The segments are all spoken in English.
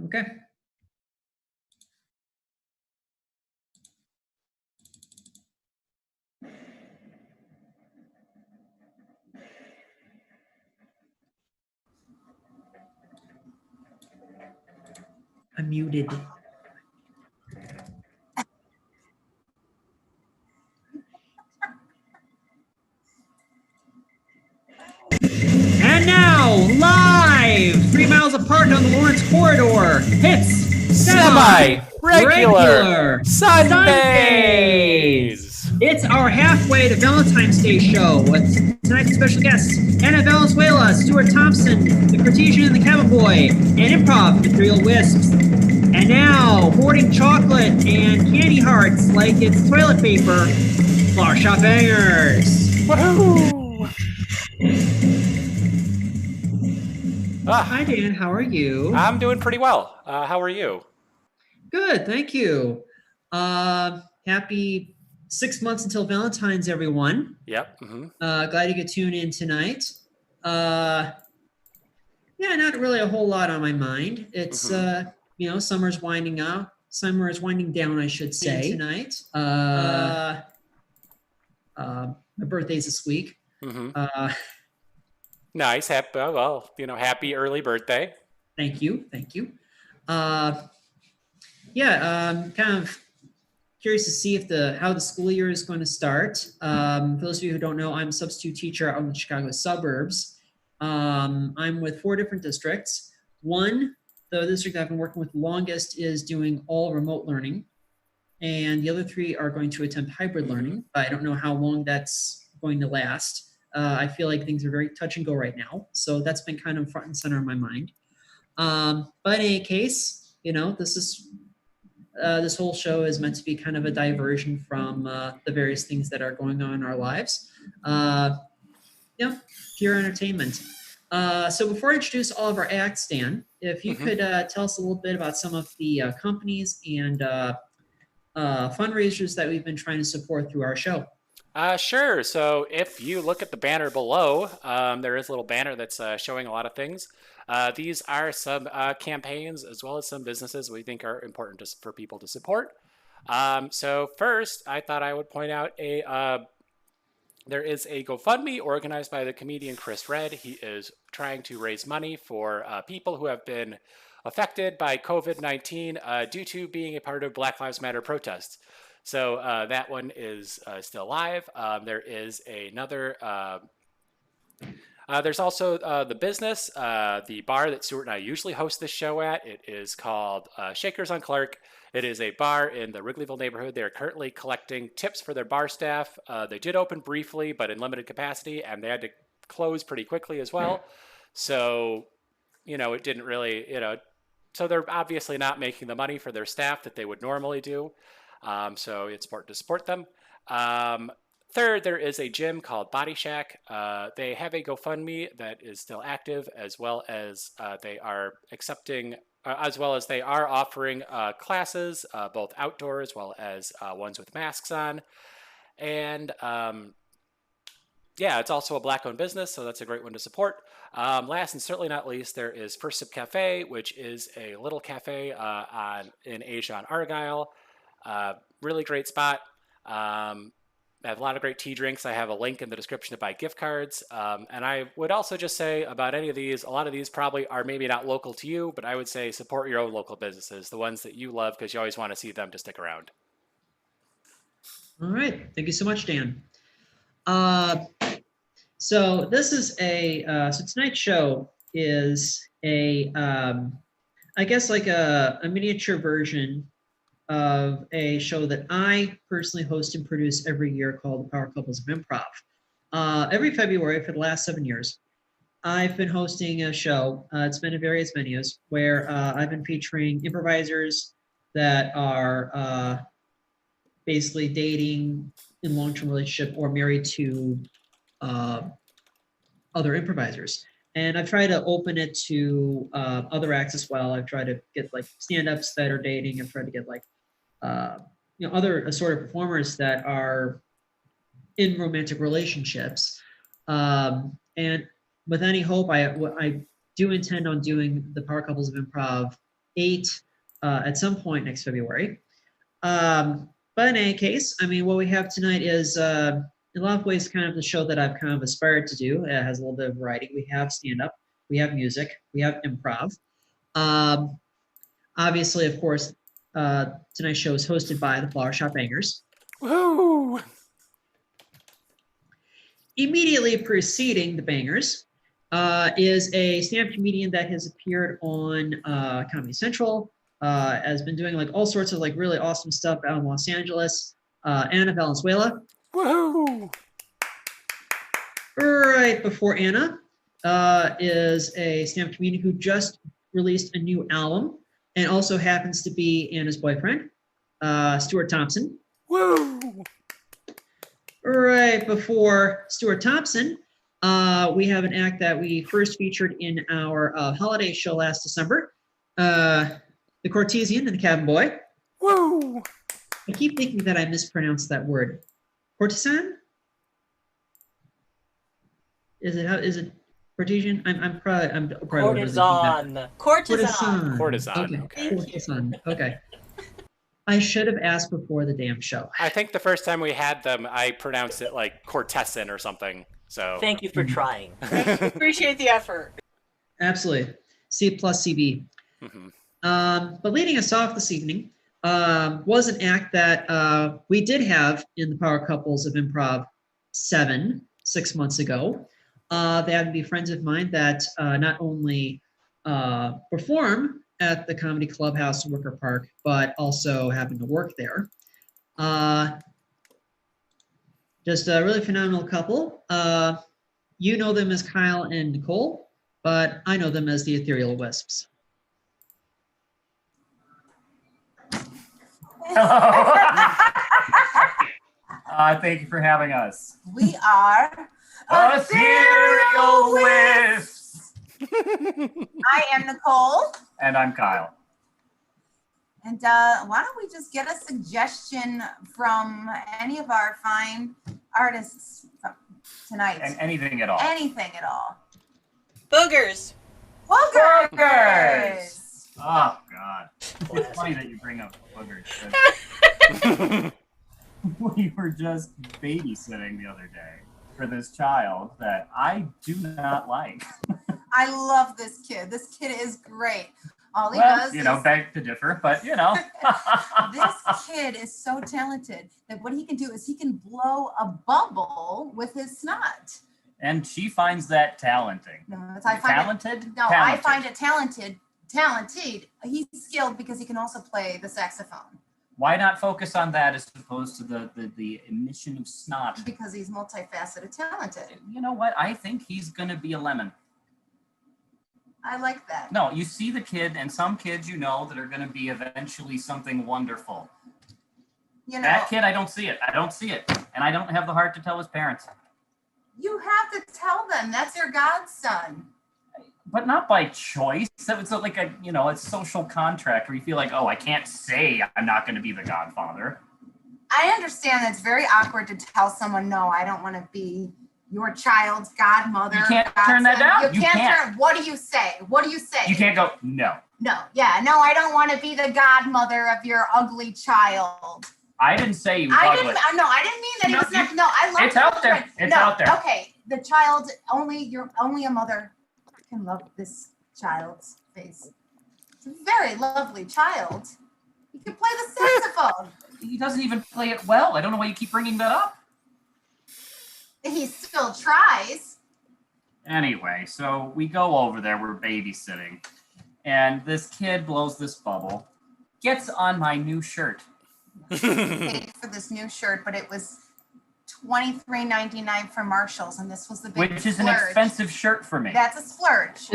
Okay. I'm muted. And now, live, 3 miles apart on the Lawrence corridor, it's semi-regular Sundays. It's our halfway to Valentine's Day show with tonight's special guests, Anna Valenzuela, Stuart Thompson, the Courtesan The Cabin Boy, and improv, Ethereal Wisps. And now, hoarding chocolate and candy hearts like it's toilet paper, Flower Shop Bangers. Woohoo! Hi, Dan. How are you? I'm doing pretty well. How are you? Good, thank you. Happy 6 months until Valentine's, everyone. Yep. Mm-hmm. Glad you could tune in tonight. Yeah, not really a whole lot on my mind. It's summer's winding up. Summer is winding down, I should say, tonight. My birthday's this week. Mm-hmm. Nice. Happy early birthday. Thank you. Kind of curious to see how the school year is going to start. For those of you who don't know, I'm a substitute teacher out in the Chicago suburbs. I'm with 4 different districts. One, the district I've been working with the longest, is doing all remote learning. And the other 3 are going to attempt hybrid learning. I don't know how long that's going to last. I feel like things are very touch and go right now. So that's been kind of front and center in my mind. But in any case, this whole show is meant to be kind of a diversion from the various things that are going on in our lives. Pure entertainment. So before I introduce all of our acts, Dan, if you could tell us a little bit about some of the companies and fundraisers that we've been trying to support through our show. Sure. So if you look at the banner below, there is a little banner that's showing a lot of things. These are some campaigns as well as some businesses we think are important for people to support. So first, I thought I would point out there is a GoFundMe organized by the comedian Chris Redd. He is trying to raise money for people who have been affected by COVID-19 due to being a part of Black Lives Matter protests. So that one is still live. There is another... there's also the business, the bar that Stuart and I usually host this show at. It is called Shakers on Clark. It is a bar in the Wrigleyville neighborhood. They are currently collecting tips for their bar staff. They did open briefly, but in limited capacity, and they had to close pretty quickly as well. So, it didn't really, so they're obviously not making the money for their staff that they would normally do. So it's important to support them. Third, there is a gym called Bodi Shak. They have a GoFundMe that is still active, as well as they are offering classes, both outdoor as well as ones with masks on. And it's also a Black-owned business, so that's a great one to support. Last and certainly not least, there is First Sip Cafe, which is a little cafe in Asia on Argyle. Really great spot. I have a lot of great tea drinks. I have a link in the description to buy gift cards. And I would also just say about any of these, a lot of these probably are maybe not local to you, but I would say support your own local businesses, the ones that you love, because you always want to see them to stick around. All right. Thank you so much, Dan. So this is so tonight's show is I guess like a miniature version of a show that I personally host and produce every year called The Power Couples of Improv. Every February for the last 7 years, I've been hosting a show. It's been in various venues where I've been featuring improvisers that are basically dating in long-term relationship or married to other improvisers. And I've tried to open it to other acts as well. I've tried to get like stand-ups that are dating. I've tried to get like other sort of performers that are in romantic relationships. And with any hope, I do intend on doing the Power Couples of Improv 8 at some point next February. But in any case, I mean, what we have tonight is in a lot of ways kind of the show that I've kind of aspired to do. It has a little bit of variety. We have stand-up, we have music, we have improv. Obviously, of course, tonight's show is hosted by the Flower Shop Bangers. Woo! Immediately preceding the Bangers is a stand-up comedian that has appeared on Comedy Central, has been doing like all sorts of like really awesome stuff out in Los Angeles. Anna Valenzuela. Woohoo! Right before Anna is a stand-up comedian who just released a new album and also happens to be Anna's boyfriend, Stuart Thompson. Woo! Right before Stuart Thompson, we have an act that we first featured in our holiday show last December, the Courtesan The Cabin Boy. Woo! I keep thinking that I mispronounced that word. Courtesan? Is it Courtesan? I'm probably Courtesan. Courtesan. Okay. Courtesan. Okay. I should have asked before the damn show. I think the first time we had them, I pronounced it like Courtesan or something. So Thank you for trying. Appreciate the effort. Absolutely. C plus CB. But leading us off this evening was an act that we did have in the Power Couples of Improv 6 months ago. They happen to be friends of mine that not only perform at the Comedy Clubhouse in Wicker Park, but also happen to work there. Just a really phenomenal couple. You know them as Kyle and Nicole, but I know them as the Ethereal Wisps. Hello. Thank you for having us. We are Ethereal Wisps. I am Nicole. And I'm Kyle. And why don't we just get a suggestion from any of our fine artists tonight? And anything at all. Anything at all. Boogers. Boogers. Oh, God. It's funny that you bring up boogers. We were just babysitting the other day for this child that I do not like. I love this kid. This kid is great. All he Well, does you know, is, beg to differ, but you know. this kid is so talented that what he can do is he can blow a bubble with his snot. And she finds that talenting. No, I find Talented? It, no, Talented. I find it talented. He's skilled because he can also play the saxophone. Why not focus on that as opposed to the emission of snot? Because he's multifaceted talented. You know what? I think he's going to be a lemon. I like that. No, you see the kid, and some kids you know that are going to be eventually something wonderful. You know, That kid, I don't see it. I don't see it. And I don't have the heart to tell his parents. you have to tell them that's your godson. But not by choice. So it's like a, you know, a social contract where you feel like, oh, I can't say I'm not going to be the godfather. I understand that it's very awkward to tell someone, no, I don't want to be your child's godmother. You can't turn that down. You can't. What do you say? What do you say? You can't go, no. No, yeah, no, I don't want to be the godmother of your ugly child. I didn't say you I ugly. didn't mean that. No, It was not. No, I love it's out there. It's no, out there. Okay, the child only a mother can love this child's face. It's a very lovely child. He can play the saxophone. He doesn't even play it well. I don't know why you keep bringing that up. He still tries. Anyway, so we go over there. We're babysitting. And this kid blows this bubble, gets on my new shirt. Paid for this new shirt, but it was $23.99 from Marshalls, and this was the big Which is an splurge. expensive shirt for me. That's a splurge.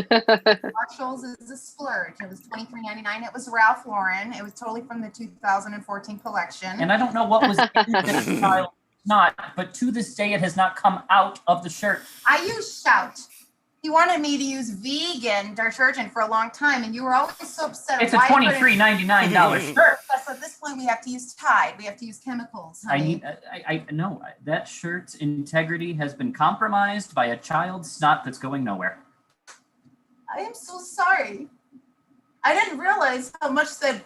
Marshalls is a splurge. It was $23.99. It was Ralph Lauren. It was totally from the 2014 collection. And I don't know what was in this child. Not, but to this day, it has not come out of the shirt. I use Shout. He wanted me to use vegan detergent for a long time, and you were always so upset. It's a $23.99 shirt. So at this point, we have to use Tide. We have to use chemicals, honey. I know that shirt's integrity has been compromised by a child's snot that's going nowhere. I am so sorry. I didn't realize how much that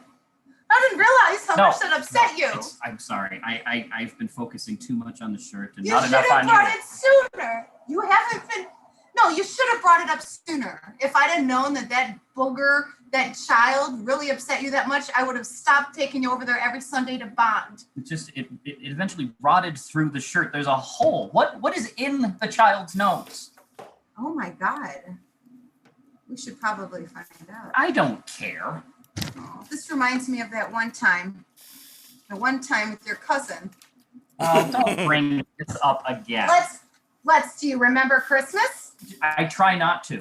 upset you. I'm sorry. I've been focusing too much on the shirt and You not should enough have on brought you. it sooner. You haven't been. No, you should have brought it up sooner. If I'd have known that booger, that child, really upset you that much, I would have stopped taking you over there every Sunday to bond. It eventually rotted through the shirt. There's a hole. What is in the child's nose? Oh my God. We should probably find out. I don't care. Oh, this reminds me of that one time. The one time with your cousin. Oh, don't bring this up again. Do you remember Christmas? I try not to.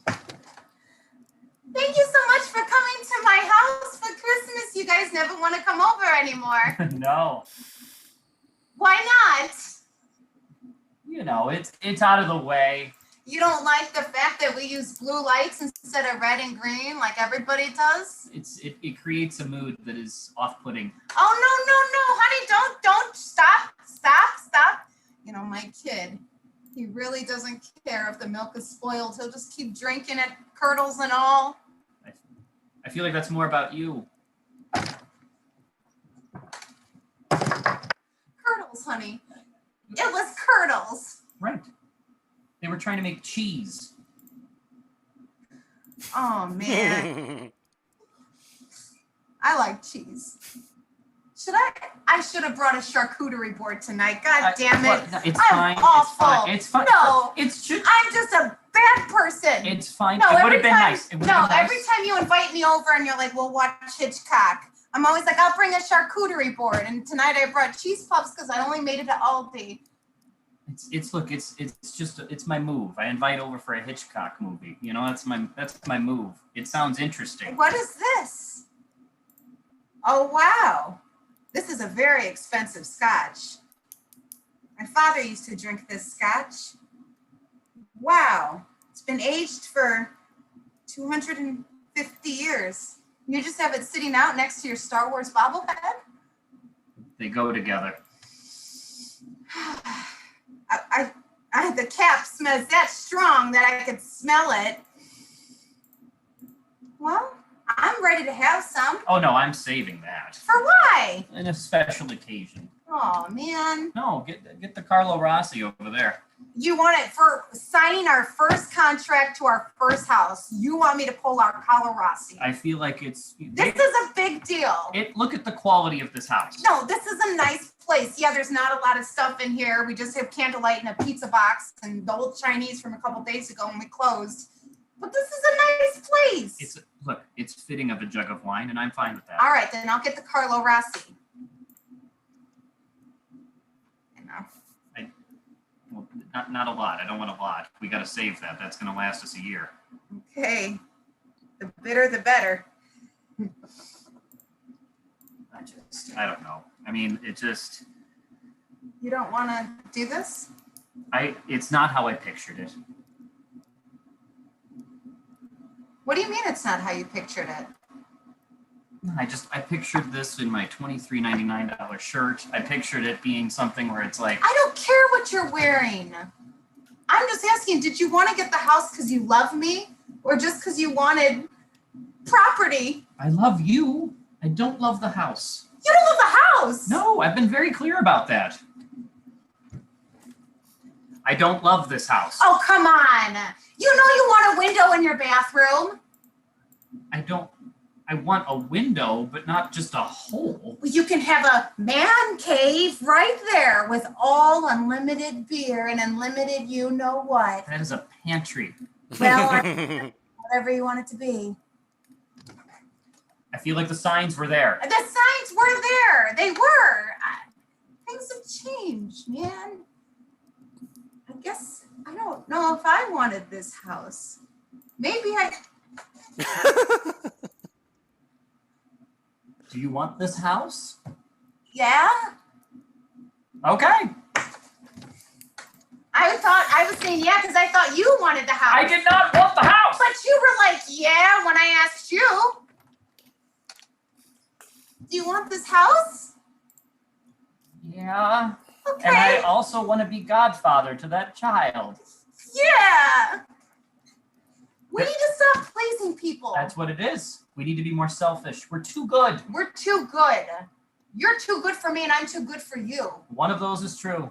Thank you so much for coming to my house for Christmas. You guys never want to come over anymore. No. Why not? You know, it's out of the way. You don't like the fact that we use blue lights instead of red and green like everybody does? It creates a mood that is off-putting. Oh, no, honey, don't, stop. You know, my kid, he really doesn't care if the milk is spoiled. He'll just keep drinking it, curdles and all. I feel like that's more about you. Curdles, honey. It was curdles. Right. They were trying to make cheese. Oh, man. I like cheese. I should have brought a charcuterie board tonight. God damn it. It's I'm fine. awful. It's fine. No. It's just. I'm just a bad person. It's fine. No, it would have been nice. Every time you invite me over and you're like, we'll watch Hitchcock, I'm always like, I'll bring a charcuterie board. And tonight I brought cheese puffs because I only made it to Aldi. It's my move. I invite over for a Hitchcock movie. You know, that's my move. It sounds interesting. What is this? Oh, wow. This is a very expensive scotch. My father used to drink this scotch. Wow. It's been aged for 250 years. You just have it sitting out next to your Star Wars bobblehead? They go together. The cap smells that strong that I could smell it. Well, I'm ready to have some. Oh no, I'm saving that. For why? In a special occasion. Oh man. No, get the Carlo Rossi over there. You want it for signing our first contract to our first house. You want me to pull our Carlo Rossi. I feel like This is a big deal. Look at the quality of this house. No, this is a nice place. Yeah, there's not a lot of stuff in here. We just have candlelight and a pizza box and the old Chinese from a couple days ago when we closed. But this is a nice place. It's fitting of a jug of wine, and I'm fine with that. All right, then I'll get the Carlo Rossi. Well, not a lot. I don't want a lot. We got to save that. That's going to last us a year. Okay. The bitter, the better. I don't know. I mean, You don't want to do this? It's not how I pictured it. What do you mean it's not how you pictured it? I pictured this in my $23.99 shirt. I pictured it being something where it's like, I don't care what you're wearing. I'm just asking, did you want to get the house because you love me or just because you wanted property? I love you. I don't love the house. You don't love the house? No, I've been very clear about that. I don't love this house. Oh, come on. You know you want a window in your bathroom. I want a window, but not just a hole. Well, you can have a man cave right there with all unlimited beer and unlimited you know what. That is a pantry. Well, whatever you want it to be. I feel like the signs were there. The signs were there. They were. Things have changed, man. I guess I don't know if I wanted this house. Maybe I... Do you want this house? Yeah? Okay. I was saying yeah because I thought you wanted the house. I did not want the house. But you were like, yeah, when I asked you. Do you want this house? Yeah. Okay. And I also want to be godfather to that child. Yeah. We need to stop pleasing people. That's what it is. We need to be more selfish. We're too good. We're too good. You're too good for me and I'm too good for you. One of those is true.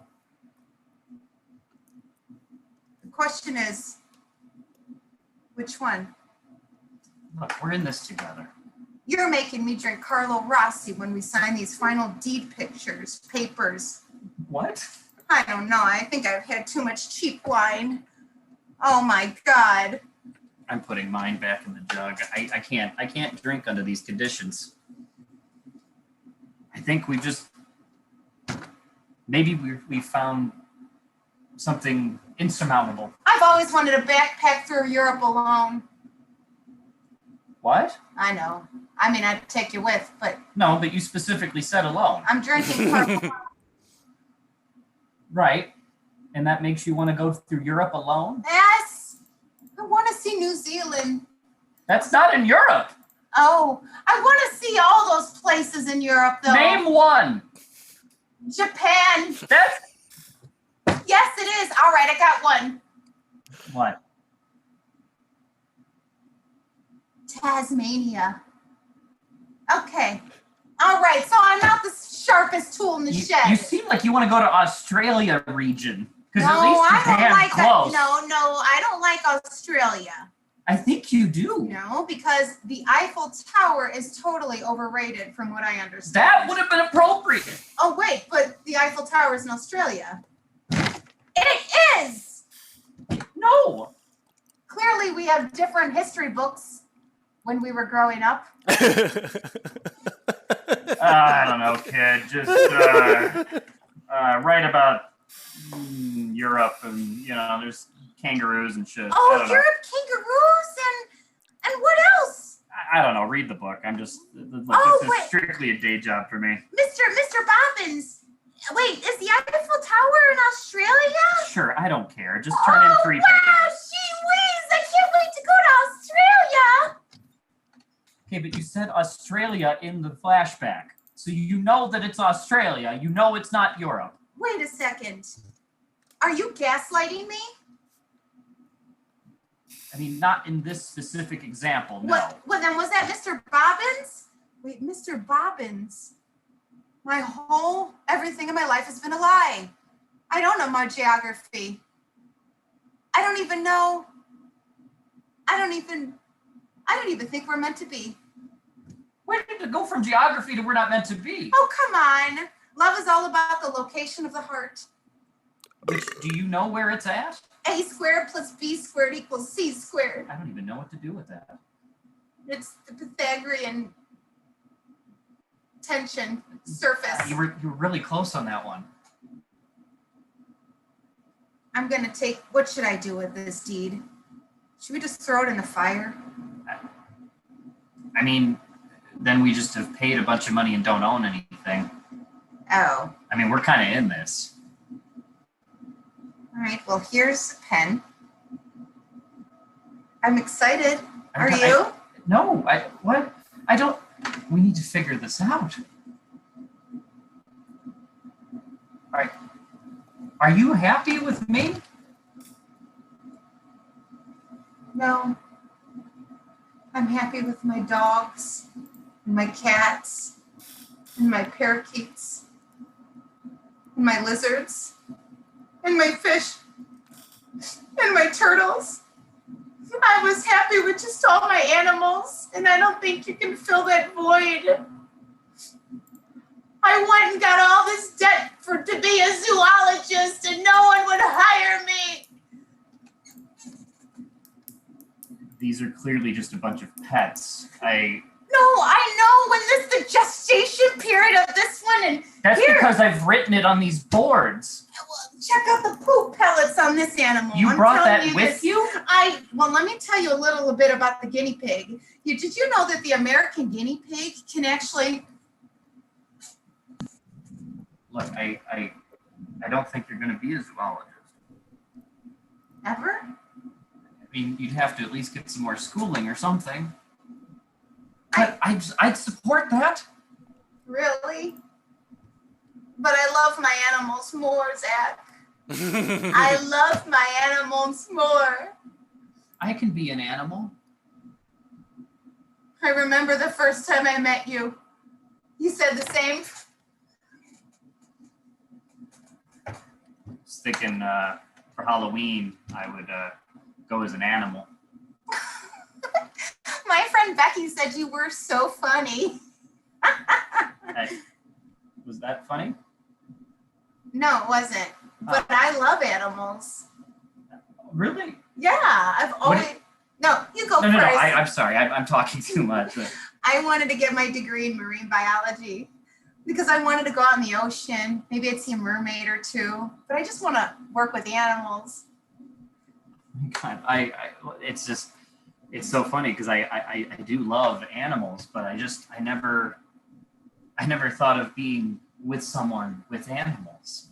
The question is, which one? Look, we're in this together. You're making me drink Carlo Rossi when we sign these final deed papers. What? I don't know. I think I've had too much cheap wine. Oh my God. I'm putting mine back in the jug. I can't drink under these conditions. I think maybe we found something insurmountable. I've always wanted to backpack through Europe alone. What? I know. I mean, I'd take you with, but No, but you specifically said alone. I'm drinking Carlo. Right. And that makes you want to go through Europe alone? Yes. I want to see New Zealand. That's not in Europe. Oh, I want to see all those places in Europe, though. Name one. Japan. That's Yes, it is. All right, I got one. what? Tasmania. Okay. All right, so I'm not the sharpest tool in the shed. You seem like you want to go to Australia region. Because No, at least I don't Japan's like close. that. No, I don't like Australia. I think you do. No, because the Eiffel Tower is totally overrated from what I understand. That would have been appropriate. Oh, wait, but the Eiffel Tower is in Australia. It is! No. Clearly, we have different history books when we were growing up. I don't know, kid. Just write about Europe and, there's kangaroos and shit. Oh, Europe kangaroos and what else? I don't know. Read the book. I'm just, look, Oh, this is wait. strictly a day job for me. Mr. Bobbins. Wait, is the Eiffel Tower in Australia? Sure, I don't care. Just turn in 3 wow, pages. gee whiz, I can't wait to go to Australia. Okay, but you said Australia in the flashback. So you know that it's Australia. You know it's not Europe. Wait a second. Are you gaslighting me? I mean, not in this specific example, no. What? Well, then was that Mr. Bobbins? Wait, Mr. Bobbins. Everything in my life has been a lie. I don't know my geography. I don't even think we're meant to be. Where did it go from geography to we're not meant to be? Oh, come on. Love is all about the location of the heart. Which, do you know where it's at? A squared plus B squared equals C squared. I don't even know what to do with that. It's the Pythagorean tension surface. You were really close on that one. I'm going to take, what should I do with this deed? Should we just throw it in the fire? I mean, then we just have paid a bunch of money and don't own anything. Oh. I mean, we're kind of in this. All right, well, here's a pen. I'm excited. Are you? What? I don't, we need to figure this out. All right. Are you happy with me? No. I'm happy with my dogs, and my cats, and my parakeets, and my lizards, and my fish, and my turtles. I was happy with just all my animals, and I don't think you can fill that void. I went and got all this debt to be a zoologist, and no one would hire me. These are clearly just a bunch of pets. No, I know when this the gestation period of this one, and That's here, because I've written it on these boards. check out the poop pellets on this animal. You I'm brought telling that with this. you? Well, let me tell you a little bit about the guinea pig. Did you know that the American guinea pig can actually? Look, I don't think you're going to be a zoologist. Ever? I mean, you'd have to at least get some more schooling or something. But I'd support that. Really? But I love my animals more, Zach. I love my animals more. I can be an animal. I remember the first time I met you. You said the same. I was thinking for Halloween, I would go as an animal. My friend Becky said you were so funny. Was that funny? No, it wasn't. But I love animals. Really? Yeah, I've always. No, you go No, first. I'm sorry. I'm talking too much. I wanted to get my degree in marine biology because I wanted to go out in the ocean. Maybe I'd see a mermaid or two, but I just want to work with animals. God, it's just, it's so funny because I do love animals, but I never thought of being with someone with animals.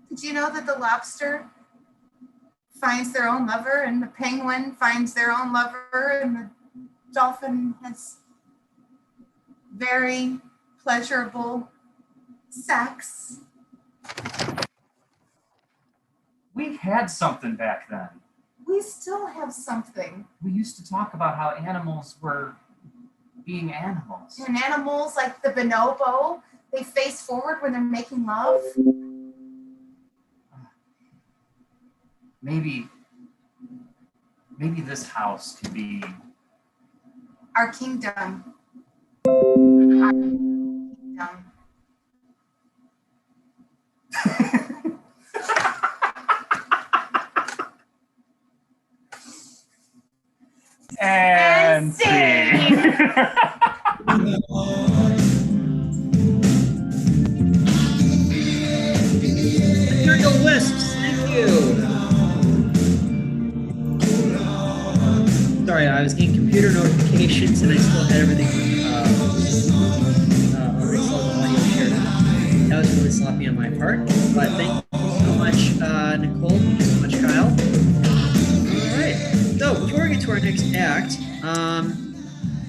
Did you know that the lobster finds their own lover and the penguin finds their own lover and the dolphin has very pleasurable sex? We had something back then. We still have something. We used to talk about how animals were being animals. And animals like the bonobo, they face forward when they're making love. Maybe this house could be Our kingdom. Our kingdom. and scene. Ethereal Wisps, thank you. Sorry, I was getting computer notifications and I still had everything audio shared. That was really sloppy on my part, but thank you so much, Nicole. Thank you so much, Kyle. All right, so before we get to our next act,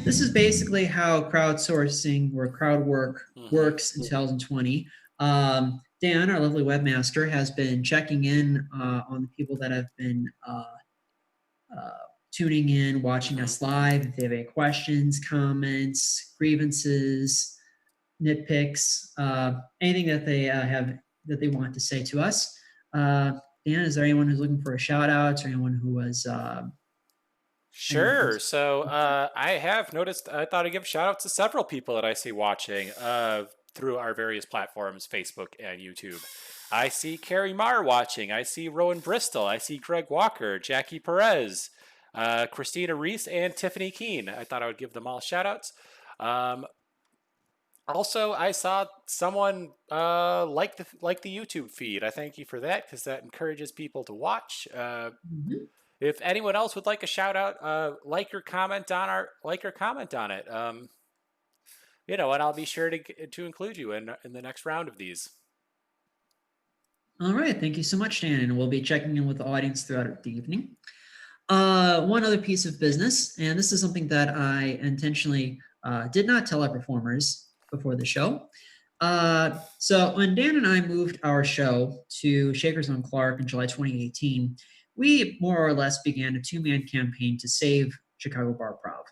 this is basically how crowdsourcing or crowd work works in 2020. Dan, our lovely webmaster, has been checking in on the people that have been tuning in, watching us live. If they have any questions, comments, grievances, nitpicks, anything that they have that they want to say to us. Dan, is there anyone who's looking for a shout out or anyone who was Sure. So I have noticed, I thought I'd give shout outs to several people that I see watching through our various platforms, Facebook and YouTube. I see Carrie Marr watching. I see Rowan Bristol. I see Greg Walker, Jackie Perez, Christina Reese, and Tiffany Keene. I thought I would give them all shout outs. Also, I saw someone like the YouTube feed. I thank you for that because that encourages people to watch. If anyone else would like a shout out, like or comment on it. And I'll be sure to include you in the next round of these. All right, thank you so much, Dan, and we'll be checking in with the audience throughout the evening. One other piece of business, and this is something that I intentionally did not tell our performers before the show. So when Dan and I moved our show to Shakers on Clark in July 2018, we more or less began a two-man campaign to save Chicago Barprov.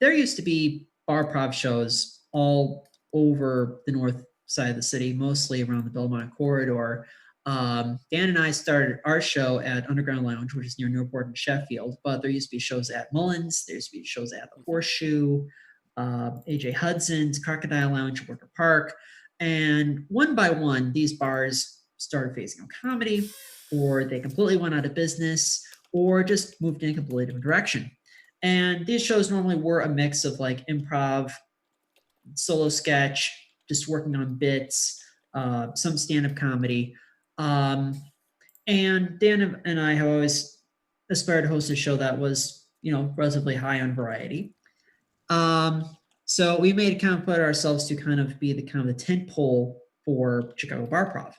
There used to be barprov shows all over the north side of the city, mostly around the Belmont corridor. Dan and I started our show at Underground Lounge, which is near Newport and Sheffield, but there used to be shows at Mullins, there used to be shows at the Horseshoe, AJ Hudson's, Crocodile Lounge, Wicker Park, and one by one, these bars started phasing out comedy, or they completely went out of business, or just moved in a completely different direction. And these shows normally were a mix of like improv, solo sketch, just working on bits, some stand-up comedy. And Dan and I have always aspired to host a show that was, relatively high on variety. So we made kind of put ourselves to kind of be the tent pole for Chicago Barprov.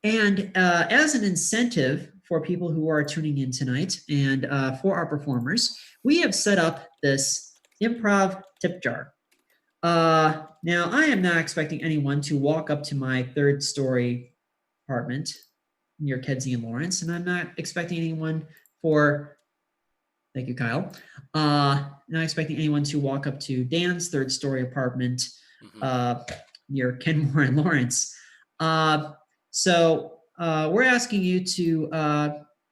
And as an incentive for people who are tuning in tonight and for our performers, we have set up this improv tip jar. Now, I am not expecting anyone to walk up to my third-story apartment near Kedzie and Lawrence, and I'm not expecting anyone for, thank you, Kyle. Not expecting anyone to walk up to Dan's third-story apartment near Kenmore and Lawrence. So we're asking you to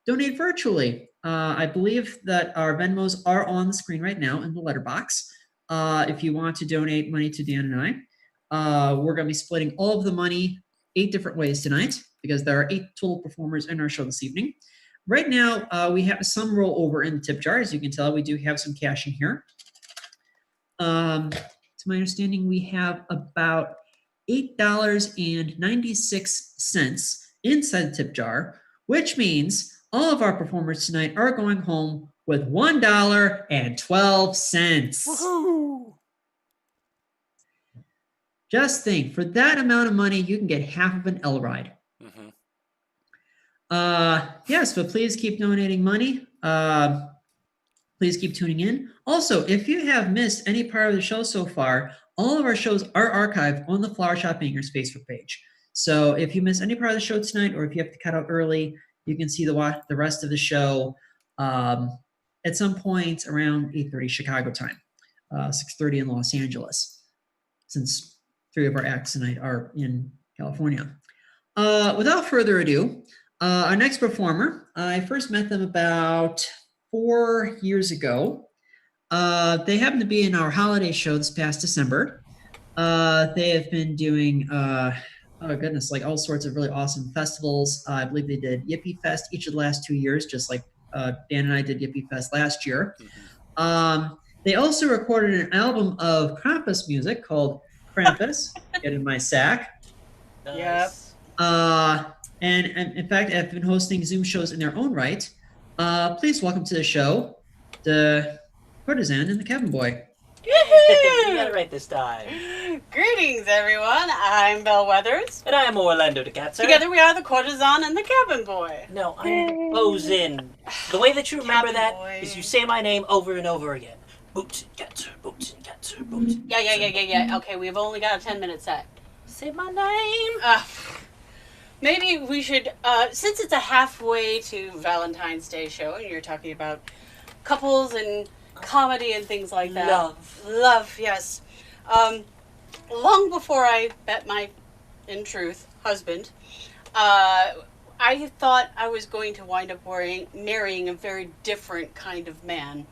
donate virtually. I believe that our Venmos are on the screen right now in the letterbox. If you want to donate money to Dan and I, we're going to be splitting all of the money 8 different ways tonight because there are 8 total performers in our show this evening. Right now, we have some rollover in the tip jar. As you can tell, we do have some cash in here. To my understanding, we have about $8.96 inside the tip jar, which means all of our performers tonight are going home with $1.12. Woohoo! Just think, for that amount of money, you can get half of an L ride. Yes, but please keep donating money. Please keep tuning in. Also, if you have missed any part of the show so far, all of our shows are archived on the Flower Shop Bangers Facebook page. So if you miss any part of the show tonight, or if you have to cut out early, you can see the rest of the show at some point around 8:30 Chicago time, 6:30 in Los Angeles, since 3 of our acts tonight are in California. Without further ado, our next performer, I first met them about 4 years ago. They happened to be in our holiday show this past December. They have been doing, oh goodness, like all sorts of really awesome festivals. I believe they did Yippie Fest each of the last 2 years, just like Dan and I did Yippie Fest last year. They also recorded an album of Krampus music called Krampus, Get in My Sack. Nice. And in fact, I've been hosting Zoom shows in their own right. Please welcome to the show, the Courtesan and the Cabin Boy. You got it right this time. Greetings, everyone. I'm Belle Weathers. And I am Orlando DeCatzer. Together we are the Courtesan and the Cabin Boy. No, I'm Bosin. The way that you remember Cabin that Boy. is you say my name over and over again. Boots and Catzer, Boots and Catzer, Boots and Yeah. Okay, we've only got a 10-minute set. Say my name. Maybe we should, since it's a halfway to Valentine's Day show, and you're talking about couples and comedy and things like that. Love, yes. Long before I met my, in truth, husband, I thought I was going to wind up marrying a very different kind of man.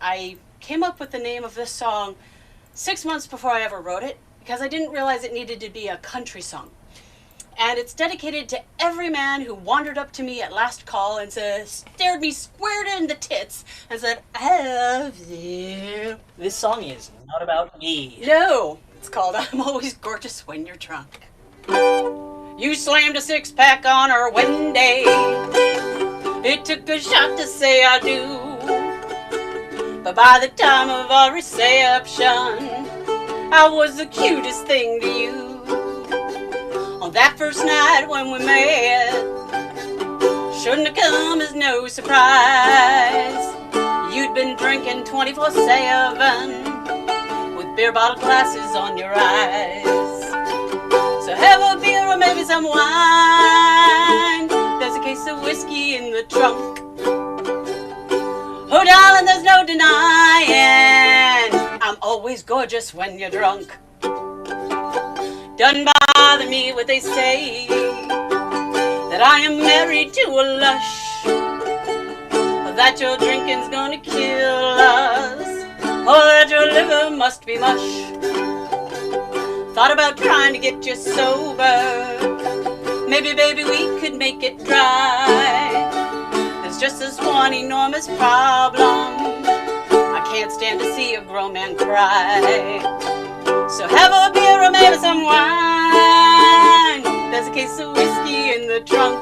I came up with the name of this song 6 months before I ever wrote it, because I didn't realize it needed to be a country song. And it's dedicated to every man who wandered up to me at last call and stared me squared in the tits and said, I love you. This song is not about me. No, it's called I'm Always Gorgeous When You're Drunk. You slammed a 6-pack on our wedding day. It took a shot to say I do. But by the time of our reception, I was the cutest thing to you. On that first night when we met, shouldn't have come as no surprise. You'd been drinking 24/7 with beer bottle glasses on your eyes. So have a beer or maybe some wine. There's a case of whiskey in the trunk. Oh darling, there's no denying I'm always gorgeous when you're drunk. Doesn't bother me what they say, that I am married to a lush, that your drinking's gonna kill us, or that your liver must be mush. Thought about trying to get you sober, maybe baby we could make it dry. There's just this one enormous problem, I can't stand to see a grown man cry. So have a beer or maybe some wine. There's a case of whiskey in the trunk.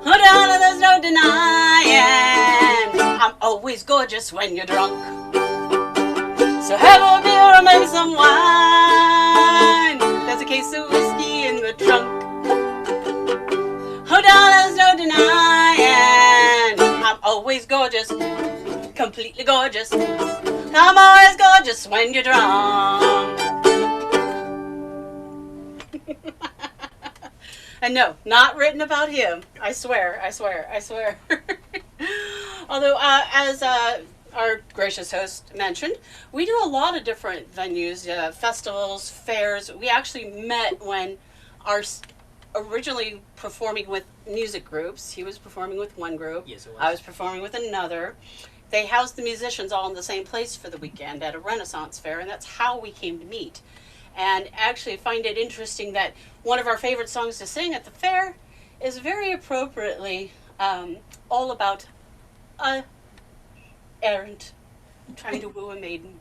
Oh darling, there's no denying I'm always gorgeous when you're drunk. So have a beer or maybe some wine. There's a case of whiskey in the trunk. Oh darling, there's no denying I'm always gorgeous, completely gorgeous. I'm always gorgeous when you're drunk. And no, not written about him. I swear. Although, as our gracious host mentioned, we do a lot of different venues, festivals, fairs. We actually met when originally performing with music groups. He was performing with one group. Yes, it was. I was performing with another. They housed the musicians all in the same place for the weekend at a Renaissance fair, and that's how we came to meet. And actually, I find it interesting that one of our favorite songs to sing at the fair is very appropriately all about a errant trying to woo a maiden.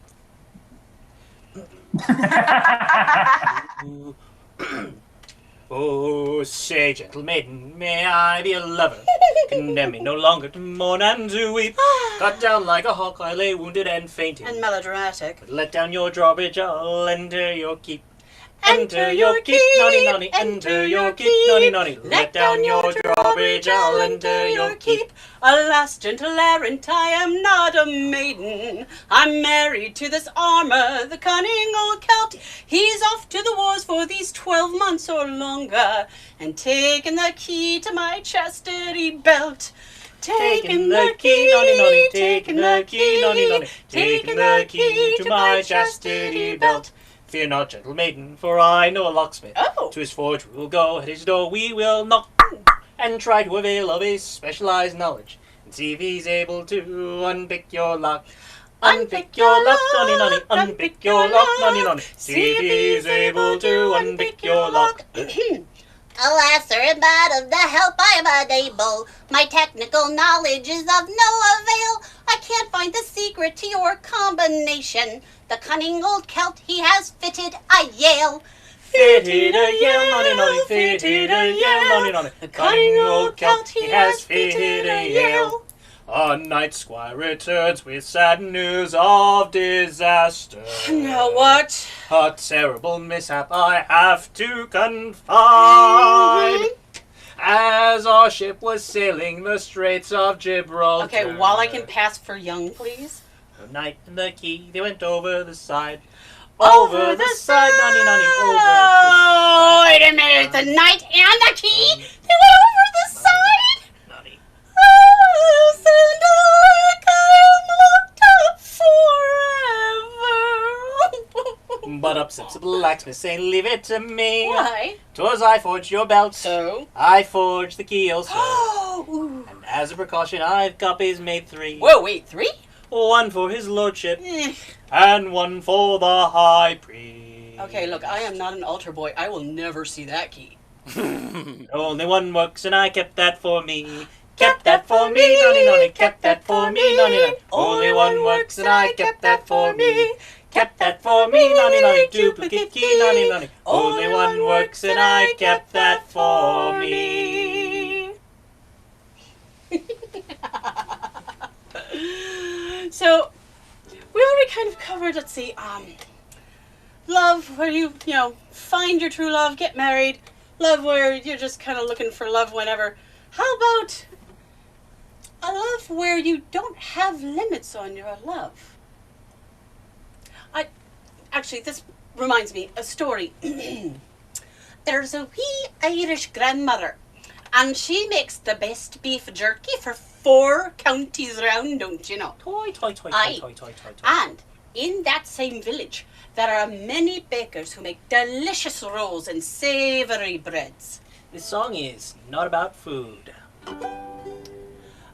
Oh, say, gentle maiden, may I be a lover? Condemn me no longer to mourn and to weep. Cut down like a hawk, I lay wounded and fainting. And melodramatic. But let down your drawbridge, I'll enter your keep. Enter your keep, nonny nonny, enter your keep, nonny nonny. Let down your drawbridge, I'll enter your keep. Alas, gentle errant, I am not a maiden. I'm married to this armor, the cunning old Celt. He's off to the wars for these 12 months or longer, and taken the key to my chastity belt. Taking the key, nonny nonny, taking the key, nonny nonny, taking the key to my chastity belt. Fear not, gentle maiden, for I know a locksmith. Oh. To his forge we'll go, at his door we will knock, and try to avail of his specialized knowledge, and see if he's able to unpick your lock. Unpick your lock, nonny nonny, unpick your lock, nonny nonny. See if he's able to unpick your lock. Alas, sir, in bad of the help I am unable. My technical knowledge is of no avail. I can't find the secret to your combination. The cunning old Celt, he has fitted a Yale. Fitted a Yale, nonny nonny, fitted a Yale, nonny nonny. The cunning old Celt, he has fitted a Yale. A night squire returns with sad news of disaster. Now what? A terrible mishap I have to confide. As our ship was sailing the Straits of Gibraltar. Okay, while I can pass for young, please. The knight and the key, they went over the side. Over the side, nonny nonny, over Oh, wait a minute, the knight and the key? They went over the side? nonny. Oh, sound like I am locked up forever. But up steps the blacksmith saying, leave it to me. Why? 'Twas I forged your belt. So? I forged the key also. Ooh. And as a precaution, I've copies made 3. Whoa, wait, 3? One for his lordship, Eh. and one for the high priest. Okay, look, I am not an altar boy. I will never see that key. Only one works, and I kept that for me. Kept that for me, nonny nonny, kept that for me, nonny nonny. Only one works, and I kept that for me. Kept that for me, nonny nonny, duplicate key, nonny nonny. Only one works, and I kept that for me. So, we already kind of covered, let's see, love where you find your true love, get married. Love where you're just kind of looking for love whenever. How about a love where you don't have limits on your love? Actually, this reminds me, a story. There's a wee Irish grandmother, and she makes the best beef jerky for 4 counties round, don't you know? Toy, toy, toy, Aye. toy, toy, toy, toy. And in that same village, there are many bakers who make delicious rolls and savoury breads. This song is not about food.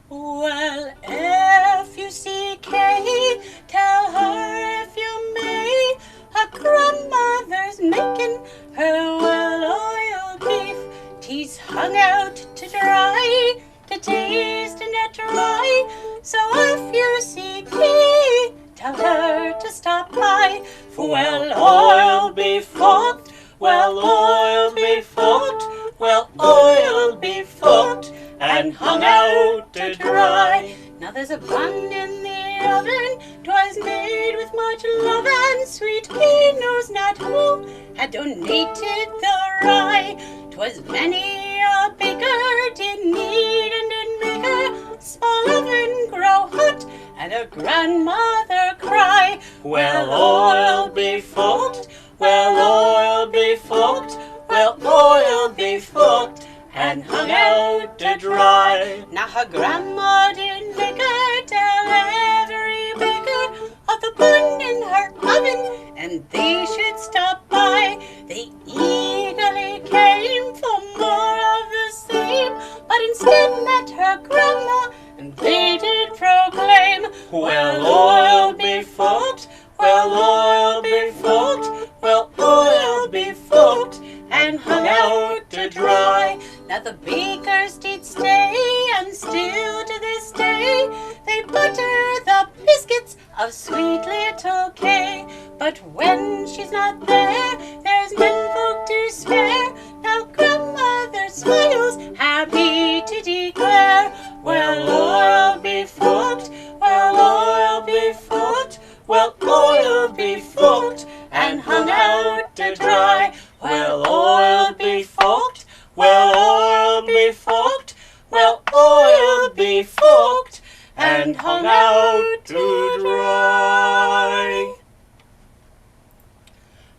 Well, if you see Kay, tell her if you may, her grandmother's making her well-oiled beef. Teas hung out to dry, to taste and to try. So if you see Kay, tell her to stop by for well-oiled beef cooked, well-oiled beef cooked, well-oiled beef cooked, and hung out to dry. Now there's a bun in the oven, 'twas made with much love and sweet. He knows not who had donated the rye. 'Twas many a baker did knead and did make a small oven grow hot, and a grandmother cry, well-oiled beef cooked, well-oiled beef cooked, well-oiled beef cooked, and hung out to dry. Now her grandma didn't make her tell every baker of the bun in her oven, and they should stop by. They eagerly came for more of the same, but instead met her grandma, and they did proclaim, Well, oil be forked, well, oil be forked, well, oil be forked, and hung out to dry. Now the bakers did stay, and still to this day they butter the biscuits of sweet little Kay. But when she's not there, there's men folk to spare. Now grandmother smiles, happy to declare, Well, oil be forked, well, oil be forked, well, oil be forked, and hung out to dry. Well, oil be forked, well, oil be forked, well, oil be forked, and hung out to dry.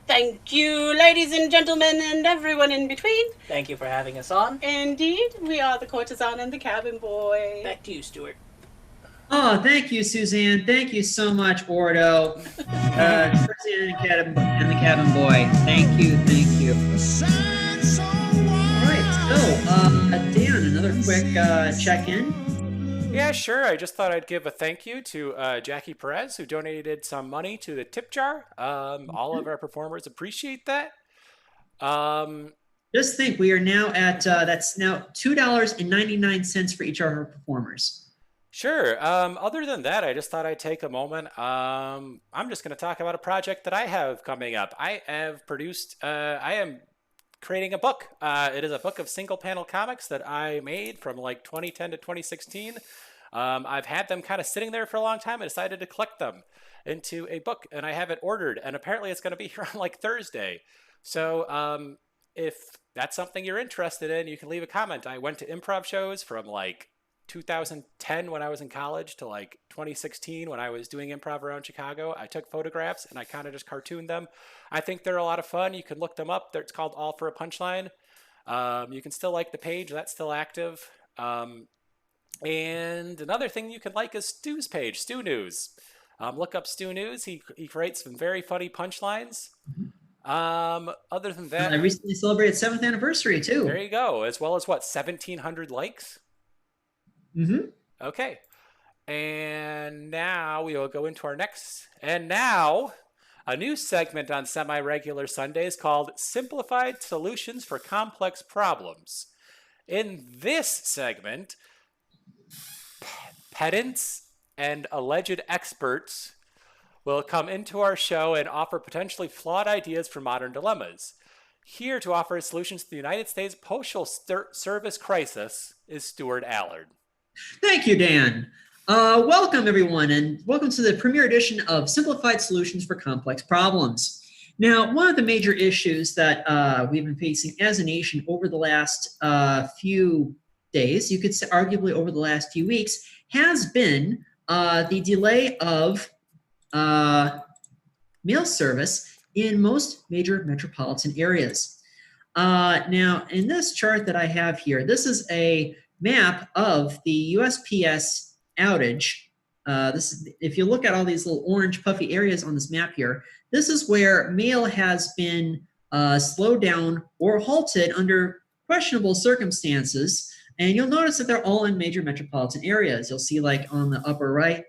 Thank you, ladies and gentlemen, and everyone in between. Thank you for having us on. Indeed, we are the Courtesan and the Cabin Boy. Back to you, Stuart. Oh, thank you, Suzanne. Thank you so much, Ordo. Courtesan and the Cabin Boy. Thank you, thank you. All right, so Dan, another quick check-in. Yeah, sure. I just thought I'd give a thank you to Jackie Perez, who donated some money to the tip jar. All of our performers appreciate that. Just think, we are now at, that's now $2.99 for each of our performers. Sure. Other than that, I just thought I'd take a moment. I'm just going to talk about a project that I have coming up. I am creating a book. It is a book of single panel comics that I made from like 2010 to 2016. I've had them kind of sitting there for a long time. I decided to collect them into a book, and I have it ordered, and apparently it's going to be here on like Thursday. So if that's something you're interested in, you can leave a comment. I went to improv shows from like 2010 when I was in college to like 2016 when I was doing improv around Chicago. I took photographs and I kind of just cartooned them. I think they're a lot of fun. You can look them up. It's called All for a Punchline. You can still like the page. That's still active. And another thing you can like is Stu's page, Stu News. Look up Stu News. He creates some very funny punchlines. Other than that, I recently celebrated 7th anniversary too. There you go. As well as what, 1,700 likes? Mm-hmm. Okay. And now we will go into our next, and now a new segment on semi-regular Sundays called Simplified Solutions for Complex Problems. In this segment, pedants and alleged experts will come into our show and offer potentially flawed ideas for modern dilemmas. Here to offer solutions to the United States Postal Service crisis is Stuart Allard. Thank you, Dan. Welcome, everyone, and welcome to the premiere edition of Simplified Solutions for Complex Problems. Now, one of the major issues that we've been facing as a nation over the last few days, you could say arguably over the last few weeks, has been the delay of mail service in most major metropolitan areas. Now, in this chart that I have here, this is a map of the USPS outage. If you look at all these little orange puffy areas on this map here, this is where mail has been slowed down or halted under questionable circumstances. And you'll notice that they're all in major metropolitan areas. You'll see like on the upper right,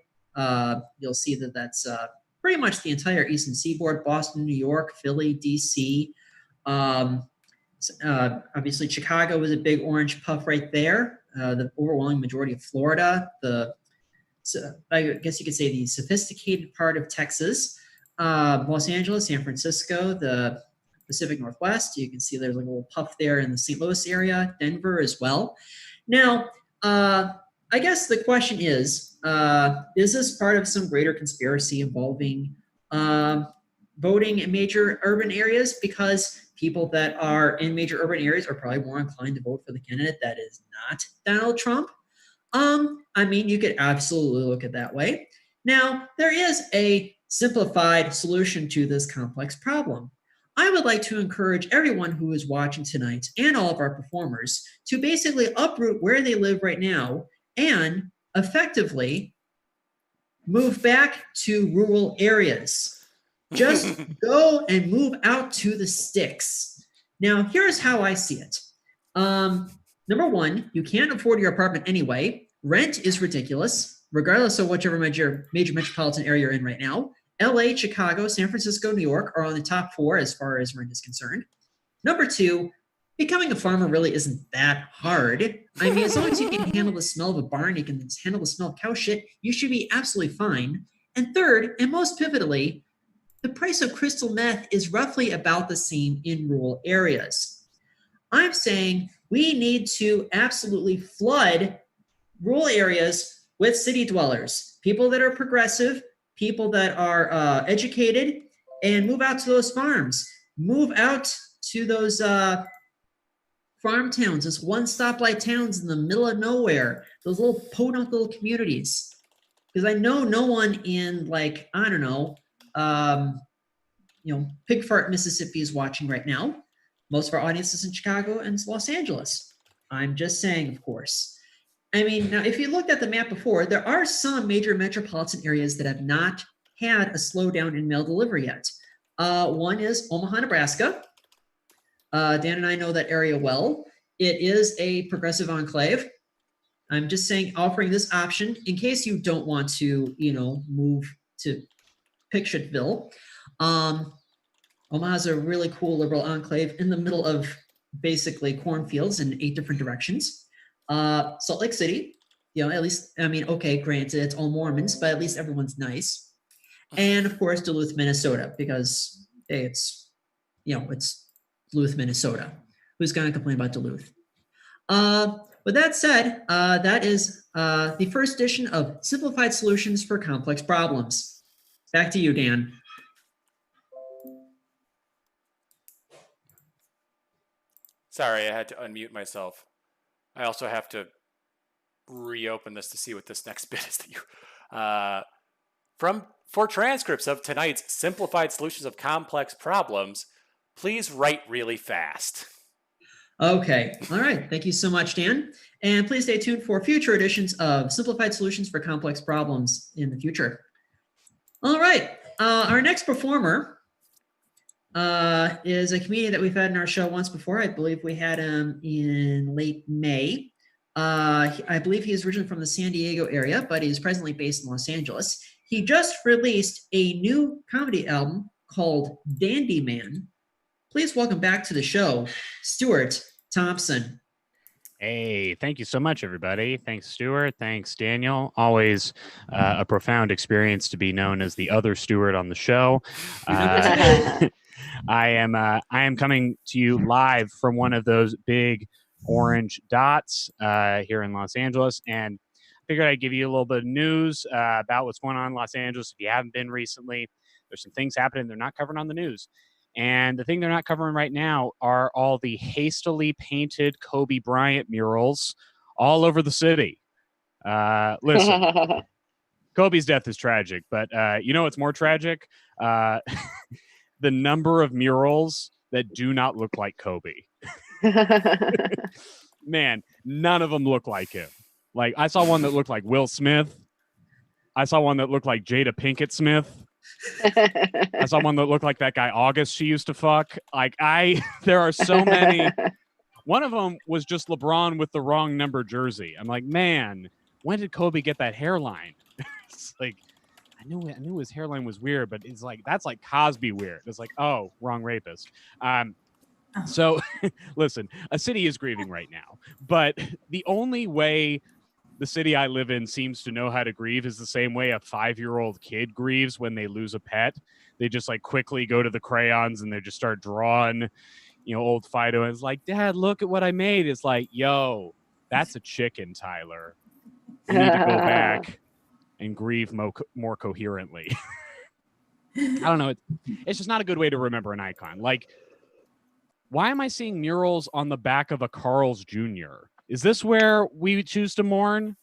you'll see that that's pretty much the entire Eastern Seaboard, Boston, New York, Philly, DC. Obviously, Chicago was a big orange puff right there. The overwhelming majority of Florida, I guess you could say the sophisticated part of Texas, Los Angeles, San Francisco, the Pacific Northwest. You can see there's like a little puff there in the St. Louis area, Denver as well. Now, I guess the question is this part of some greater conspiracy involving voting in major urban areas? Because people that are in major urban areas are probably more inclined to vote for the candidate that is not Donald Trump. I mean, you could absolutely look at it that way. Now, there is a simplified solution to this complex problem. I would like to encourage everyone who is watching tonight and all of our performers to basically uproot where they live right now and effectively move back to rural areas. Just go and move out to the sticks. Now, here's how I see it. Number one, you can't afford your apartment anyway. Rent is ridiculous, regardless of whichever major metropolitan area you're in right now. LA, Chicago, San Francisco, New York are on the top 4 as far as rent is concerned. Number two, becoming a farmer really isn't that hard. I mean, as long as you can handle the smell of a barn, you can handle the smell of cow shit, you should be absolutely fine. And third, and most pivotally, the price of crystal meth is roughly about the same in rural areas. I'm saying we need to absolutely flood rural areas with city dwellers, people that are progressive, people that are educated, and move out to those farms. Move out to those farm towns, those one stoplight towns in the middle of nowhere, those little podunk little communities. Because I know no one in, like, I don't know, Pigfart, Mississippi is watching right now. Most of our audience is in Chicago and Los Angeles. I'm just saying, of course. I mean, now, if you looked at the map before, there are some major metropolitan areas that have not had a slowdown in mail delivery yet. One is Omaha, Nebraska. Dan and I know that area well. It is a progressive enclave. I'm just saying, offering this option in case you don't want to, move to Picketteville. Omaha's a really cool liberal enclave in the middle of basically cornfields in 8 different directions. Salt Lake City, at least, okay, granted, it's all Mormons, but at least everyone's nice. And of course, Duluth, Minnesota, because hey, it's Duluth, Minnesota. Who's going to complain about Duluth? With that said, that is the first edition of Simplified Solutions for Complex Problems. Back to you, Dan. Sorry, I had to unmute myself. I also have to reopen this to see what this next bit is that you... For transcripts of tonight's Simplified Solutions of Complex Problems, please write really fast. Okay. All right. Thank you so much, Dan. And please stay tuned for future editions of Simplified Solutions for Complex Problems in the future. All right. Our next performer is a comedian that we've had in our show once before. I believe we had him in late May. I believe he is originally from the San Diego area, but he's presently based in Los Angeles. He just released a new comedy album called Dandy Man. Please welcome back to the show, Stuart Thompson. Hey, thank you so much, everybody. Thanks, Stuart. Thanks, Daniel. Always a profound experience to be known as the other Stuart on the show. I am coming to you live from one of those big orange dots here in Los Angeles, and I figured I'd give you a little bit of news about what's going on in Los Angeles. If you haven't been recently, there's some things happening they're not covering on the news. And the thing they're not covering right now are all the hastily painted Kobe Bryant murals all over the city. Listen, Kobe's death is tragic, but you know what's more tragic? The number of murals that do not look like Kobe. Man, none of them look like him. Like, I saw one that looked like Will Smith. I saw one that looked like Jada Pinkett Smith. I saw one that looked like that guy August she used to fuck. There are so many. One of them was just LeBron with the wrong number jersey. I'm like, man, when did Kobe get that hairline? It's like, I knew his hairline was weird, but it's like, that's like Cosby weird. It's like, oh, wrong rapist. So listen, a city is grieving right now, but the only way the city I live in seems to know how to grieve is the same way a 5-year-old kid grieves when they lose a pet. They just like quickly go to the crayons and they just start drawing, old Fido. And it's like, Dad, look at what I made. It's like, yo, that's a chicken, Tyler. You need to go back and grieve more coherently. I don't know. It's just not a good way to remember an icon. Like, why am I seeing murals on the back of a Carl's Jr.? Is this where we choose to mourn?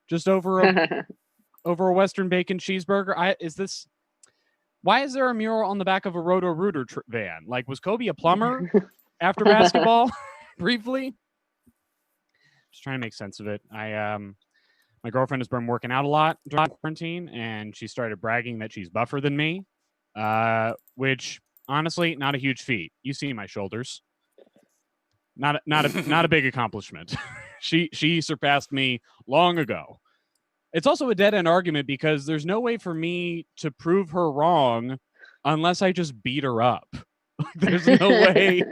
Just over a Western bacon cheeseburger? Why is there a mural on the back of a Roto-Rooter van? Like, was Kobe a plumber after basketball? Briefly? Just trying to make sense of it. My girlfriend has been working out a lot during quarantine, and she started bragging that she's buffer than me, which honestly, not a huge feat. You see my shoulders. Not a big accomplishment. She surpassed me long ago. It's also a dead end argument because there's no way for me to prove her wrong unless I just beat her up. There's no way.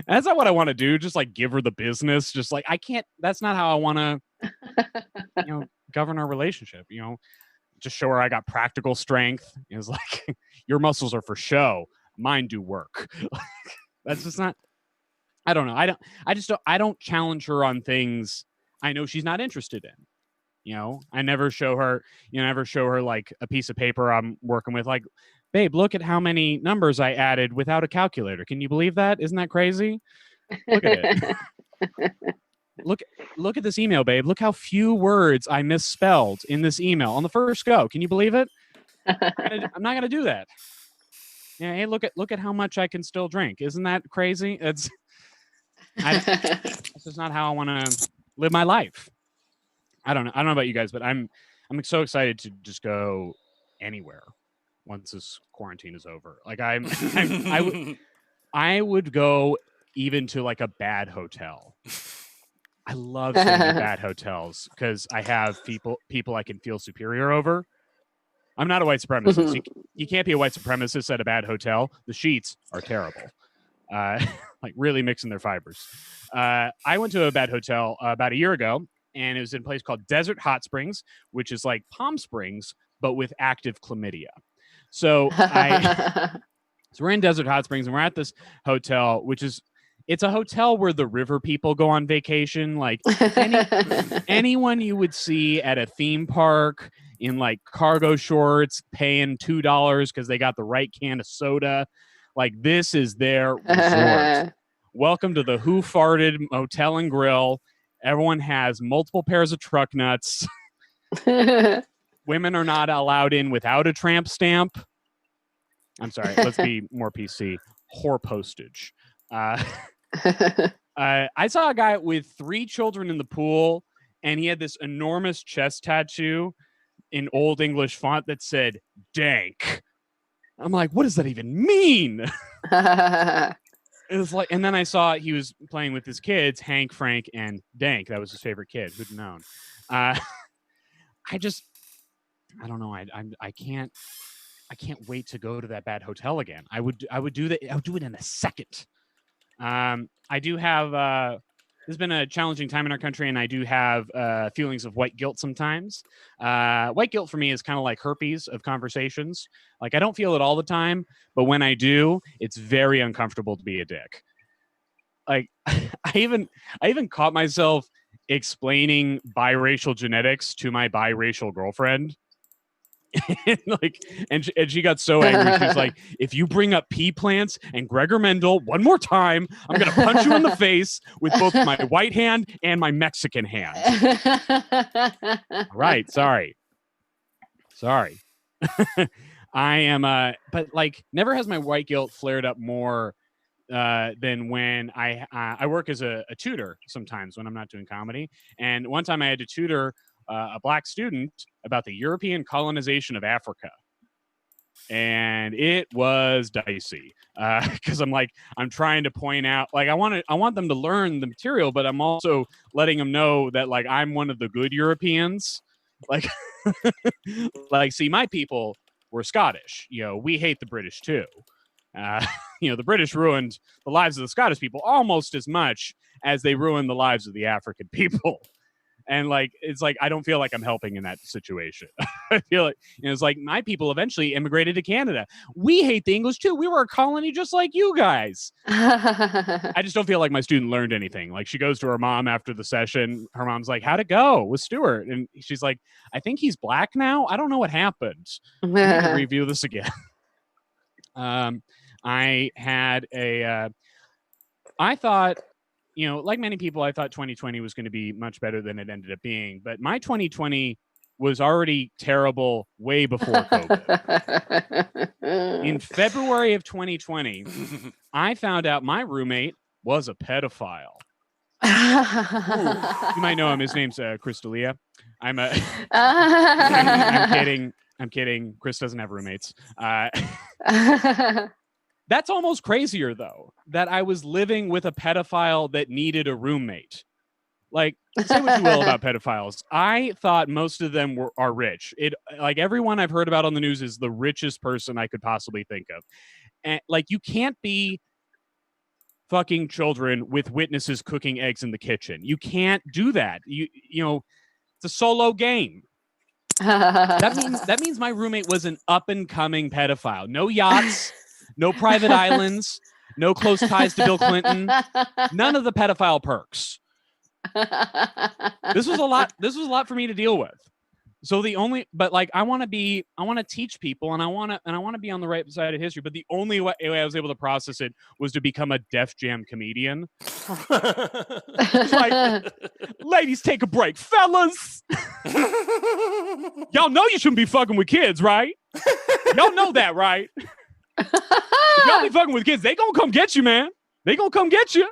That's not what I want to do. Just like give her the business. Just like I can't. That's not how I want to, govern our relationship. Just show her I got practical strength. It's like your muscles are for show. Mine do work. That's just not. I don't know. I don't challenge her on things I know she's not interested in. I never show her, like a piece of paper I'm working with. Like, babe, look at how many numbers I added without a calculator. Can you believe that? Isn't that crazy? Look at it. Look at this email, babe. Look how few words I misspelled in this email on the first go. Can you believe it? I'm not gonna do that. Yeah. Hey, look at how much I can still drink. Isn't that crazy? That's just not how I want to live my life. I don't know about you guys, but I'm so excited to just go anywhere once this quarantine is over. Like I would go even to like a bad hotel. I love staying in bad hotels because I have people I can feel superior over. I'm not a white supremacist. You can't be a white supremacist at a bad hotel. The sheets are terrible. Like really mixing their fibers. I went to a bad hotel about a year ago, and it was in a place called Desert Hot Springs, which is like Palm Springs, but with active chlamydia. So we're in Desert Hot Springs, and we're at this hotel, it's a hotel where the river people go on vacation. Like anyone you would see at a theme park in like cargo shorts, paying $2 because they got the right can of soda. Like this is their resort. Welcome to the Who Farted Motel and Grill. Everyone has multiple pairs of truck nuts. Women are not allowed in without a tramp stamp. I'm sorry. Let's be more PC. Whore postage. I saw a guy with 3 children in the pool, and he had this enormous chest tattoo in Old English font that said "dank." I'm like, what does that even mean? It was like, and then I saw he was playing with his kids, Hank, Frank, and Dank. That was his favorite kid. Who'd have known? I don't know. I can't wait to go to that bad hotel again. I would do that. I would do it in a second. I do have. There's been a challenging time in our country, and I do have feelings of white guilt sometimes. White guilt for me is kind of like herpes of conversations. Like I don't feel it all the time, but when I do, it's very uncomfortable to be a dick. Like I even caught myself explaining biracial genetics to my biracial girlfriend. and she got so angry. She was like, if you bring up pea plants and Gregor Mendel one more time, I'm gonna punch you in the face with both my white hand and my Mexican hand. Right, sorry. I am but like never has my white guilt flared up more than when I work as a tutor sometimes when I'm not doing comedy. And one time I had to tutor a black student about the European colonization of Africa. And it was dicey because I'm trying to point out, like, I want them to learn the material, but I'm also letting them know that like I'm one of the good Europeans. Like, see, my people were Scottish. We hate the British too. The British ruined the lives of the Scottish people almost as much as they ruined the lives of the African people. And like, it's like, I don't feel like I'm helping in that situation. I feel like, it's like my people eventually immigrated to Canada. We hate the English too. We were a colony just like you guys. I just don't feel like my student learned anything. Like she goes to her mom after the session. Her mom's like, how'd it go with Stuart? And she's like, I think he's black now. I don't know what happened. I'm going to review this again. I had I thought, like many people, I thought 2020 was going to be much better than it ended up being. But my 2020 was already terrible way before COVID. In February of 2020, I found out my roommate was a pedophile. You might know him. His name's Crystalia. I'm kidding. I'm kidding. Chris doesn't have roommates. That's almost crazier, though, that I was living with a pedophile that needed a roommate. Like, say what you will about pedophiles. I thought most of them are rich. Like, everyone I've heard about on the news is the richest person I could possibly think of. And, like, you can't be fucking children with witnesses cooking eggs in the kitchen. You can't do that. You know, it's a solo game. That means my roommate was an up-and-coming pedophile. No yachts, no private islands, no close ties to Bill Clinton. None of the pedophile perks. This was a lot for me to deal with. So I want to teach people, and I want to be on the right side of history. But the only way I was able to process it was to become a Def Jam comedian. Like, ladies, take a break, fellas. Y'all know you shouldn't be fucking with kids, right? Y'all know that, right? If y'all be fucking with kids, they gonna come get you, man. They gonna come get you.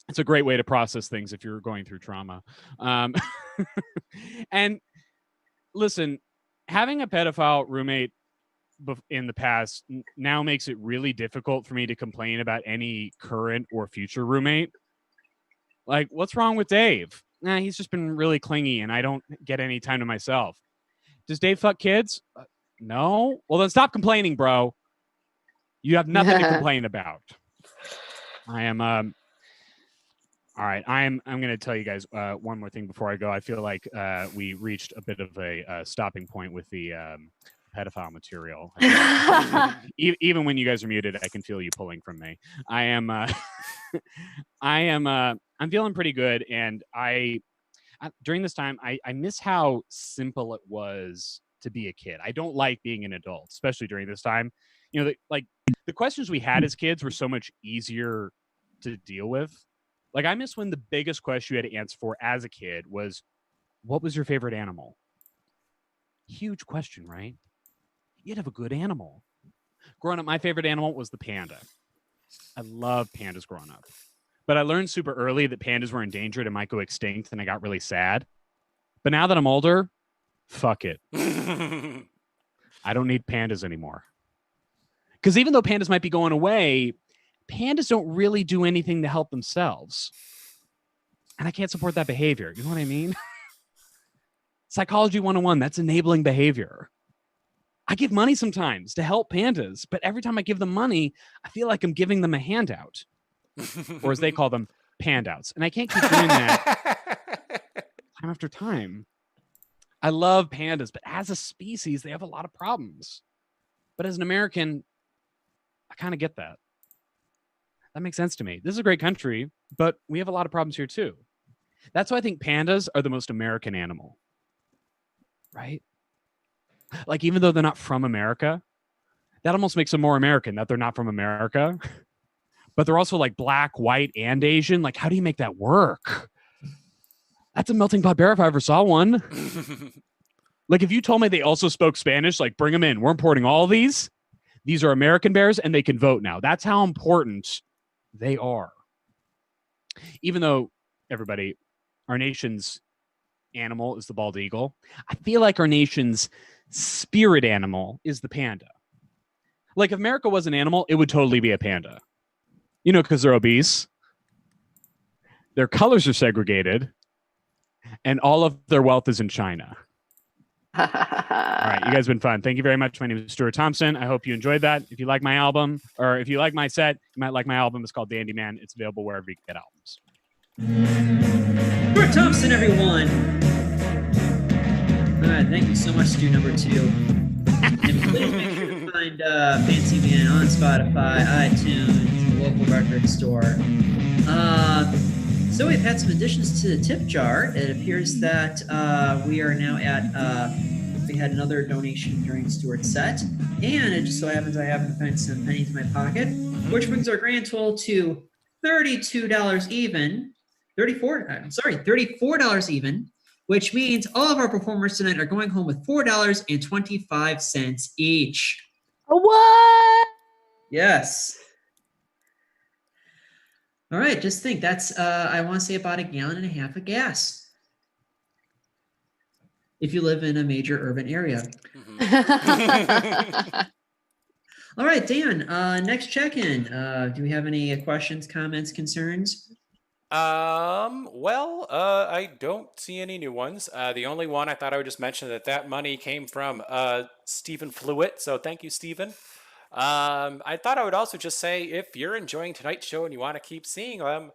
It's a great way to process things if you're going through trauma. And listen, having a pedophile roommate in the past now makes it really difficult for me to complain about any current or future roommate. Like, what's wrong with Dave? Nah, he's just been really clingy and I don't get any time to myself. Does Dave fuck kids? No. Well, then stop complaining, bro. You have nothing to complain about. I am... All right, I'm going to tell you guys one more thing before I go. I feel like we reached a bit of a stopping point with the pedophile material. Even when you guys are muted, I can feel you pulling from me. I'm feeling pretty good, and during this time, I miss how simple it was to be a kid. I don't like being an adult, especially during this time. You know, the questions we had as kids were so much easier to deal with. Like, I miss when the biggest question you had to answer for as a kid was, what was your favorite animal? Huge question, right? You'd have a good animal. Growing up, my favorite animal was the panda. I loved pandas growing up. But I learned super early that pandas were endangered and might go extinct, and I got really sad. But now that I'm older, fuck it. I don't need pandas anymore. Because even though pandas might be going away, pandas don't really do anything to help themselves. And I can't support that behavior. You know what I mean? Psychology 101, that's enabling behavior. I give money sometimes to help pandas, but every time I give them money, I feel like I'm giving them a handout. Or as they call them, pandouts. And I can't keep doing that time after time. I love pandas, but as a species, they have a lot of problems. But as an American, I kind of get that. That makes sense to me. This is a great country, but we have a lot of problems here too. That's why I think pandas are the most American animal, right? Like, even though they're not from America, that almost makes them more American that they're not from America. But they're also like black, white, and Asian. Like, how do you make that work? That's a melting pot bear if I ever saw one. Like, if you told me they also spoke Spanish, like, bring them in. We're importing all of these. These are American bears, and they can vote now. That's how important they are. Even though, everybody, our nation's animal is the bald eagle, I feel like our nation's spirit animal is the panda. Like, if America was an animal, it would totally be a panda. You know, because they're obese. Their colors are segregated. And all of their wealth is in China. All right, you guys have been fun. Thank you very much. My name is Stuart Thompson. I hope you enjoyed that. If you like my album, or if you like my set, you might like my album. It's called Dandy Man. It's available wherever you get albums. Stuart Thompson, everyone. All right, thank you so much, Stu number 2. And please make sure to find Fancy Man on Spotify, iTunes, local record store. So we've had some additions to the tip jar. It appears that we are now at, we had another donation during Stuart's set. And it just so happens I happen to find some pennies in my pocket, which brings our grand total to $32 even. $34 even. which means all of our performers tonight are going home with $4.25 each. What? Yes. All right, just think that's, I want to say about 1.5 gallons of gas. If you live in a major urban area. All right, Dan, next check-in. Do we have any questions, comments, concerns? Well, I don't see any new ones. The only one I thought I would just mention that money came from, Stephen Fluitt. So thank you, Stephen. I thought I would also just say, if you're enjoying tonight's show and you want to keep seeing them,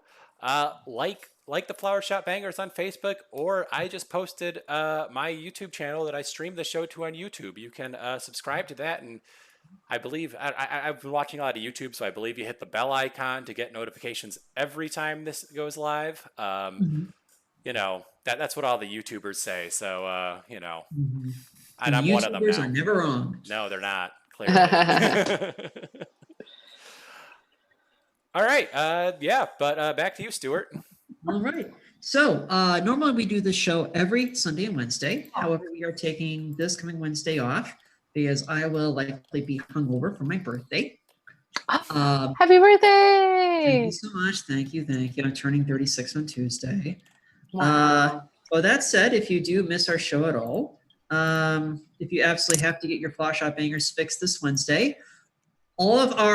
like the Flower Shop Bangers on Facebook, or I just posted my YouTube channel that I stream the show to on YouTube. You can subscribe to that, and I believe I've been watching a lot of YouTube, so I believe you hit the bell icon to get notifications every time this goes live. You know, that's what all the YouTubers say. So you know, and I'm one of them now. YouTubers are never wrong. No, they're not. Clearly. All right. Yeah, but back to you, Stuart. All right. So normally we do this show every Sunday and Wednesday. However, we are taking this coming Wednesday off because I will likely be hungover for my birthday. Happy birthday! Thank you so much. Thank you. I'm turning 36 on Tuesday. Wow. Well, that said, if you do miss our show at all, if you absolutely have to get your Flower Shop Bangers fixed this Wednesday, almost all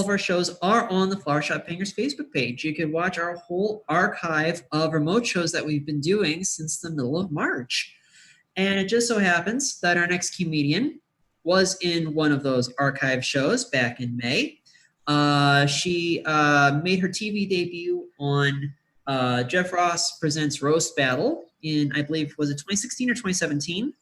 of our shows are on the Flower Shop Bangers Facebook page. You can watch our whole archive of remote shows that we've been doing since the middle of March. And it just so happens that our next comedian was in one of those archive shows back in May. She made her TV debut on Jeff Ross Presents Roast Battle in, I believe, was it 2016 or 2017?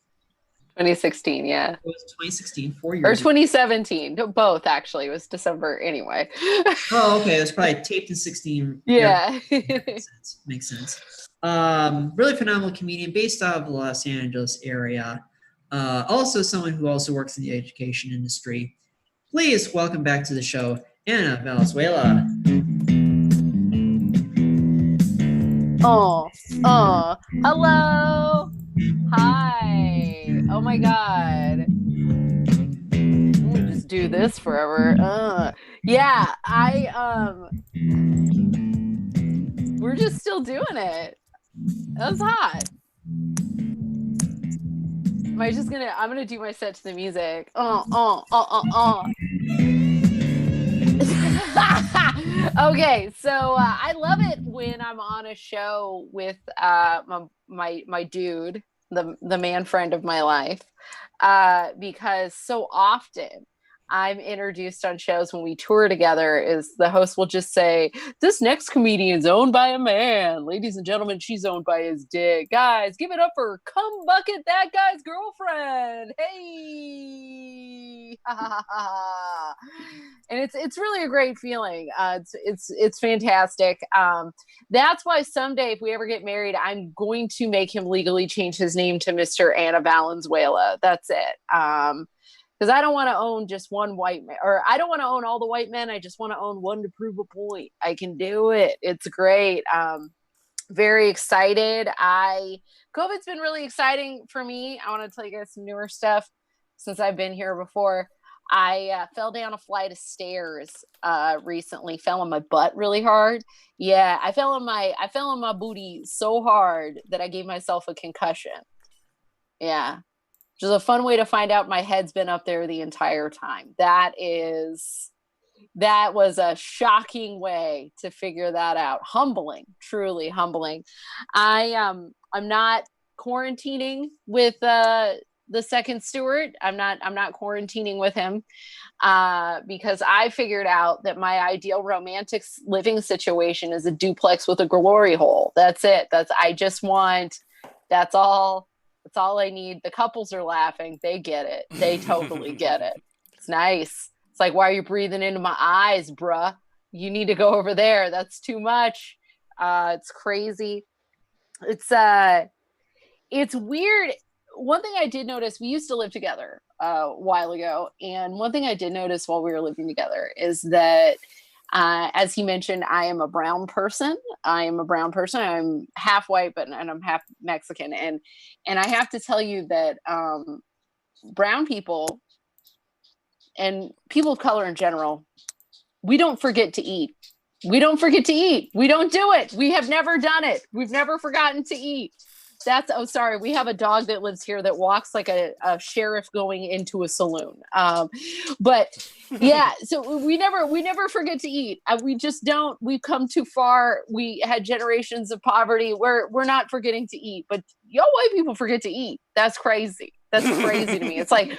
2016, yeah. It was 2016, 4 years Or ago. 2017, both actually. It was December anyway. Oh, okay. It was probably taped in 16. Yeah. Makes sense. Really phenomenal comedian based out of the Los Angeles area. Also someone who also works in the education industry. Please welcome back to the show, Anna Valenzuela. Hello. Hi. Oh my God. We'll just do this forever. Yeah, we're just still doing it. That was hot. I'm gonna do my set to the music. Okay, so I love it when I'm on a show with my dude, the man friend of my life, because so often I'm introduced on shows when we tour together is the host will just say, this next comedian's owned by a man. Ladies and gentlemen, she's owned by his dick. Guys, give it up for Cum Bucket, that guy's girlfriend. Hey. And it's really a great feeling. It's fantastic. That's why someday if we ever get married, I'm going to make him legally change his name to Mr. Anna Valenzuela. That's it. Because I don't want to own just one white man, or I don't want to own all the white men. I just want to own one to prove a point. I can do it. It's great. Very excited. COVID's been really exciting for me. I want to tell you guys some newer stuff since I've been here before. I fell down a flight of stairs recently. Fell on my butt really hard. Yeah, I fell on my booty so hard that I gave myself a concussion. Yeah. Which is a fun way to find out my head's been up there the entire time. That was a shocking way to figure that out. Humbling, truly humbling. I'm not quarantining with the second Stuart. I'm not quarantining with him because I figured out that my ideal romantic living situation is a duplex with a glory hole. That's it. That's all. That's all I need. The couples are laughing. They get it. They totally get it. It's nice. It's like, why are you breathing into my eyes, bruh? You need to go over there. That's too much. It's crazy. It's weird. One thing I did notice, we used to live together a while ago. And one thing I did notice while we were living together is that As he mentioned, I am a brown person. I'm half white, and I'm half Mexican. And I have to tell you that brown people and people of color in general, we don't forget to eat. We don't forget to eat. We don't do it. We have never done it. We've never forgotten to eat. Sorry. We have a dog that lives here that walks like a sheriff going into a saloon. But yeah, so we never forget to eat. We just don't. We've come too far. We had generations of poverty. We're not forgetting to eat, but y'all white people forget to eat. That's crazy. That's crazy to me. It's like,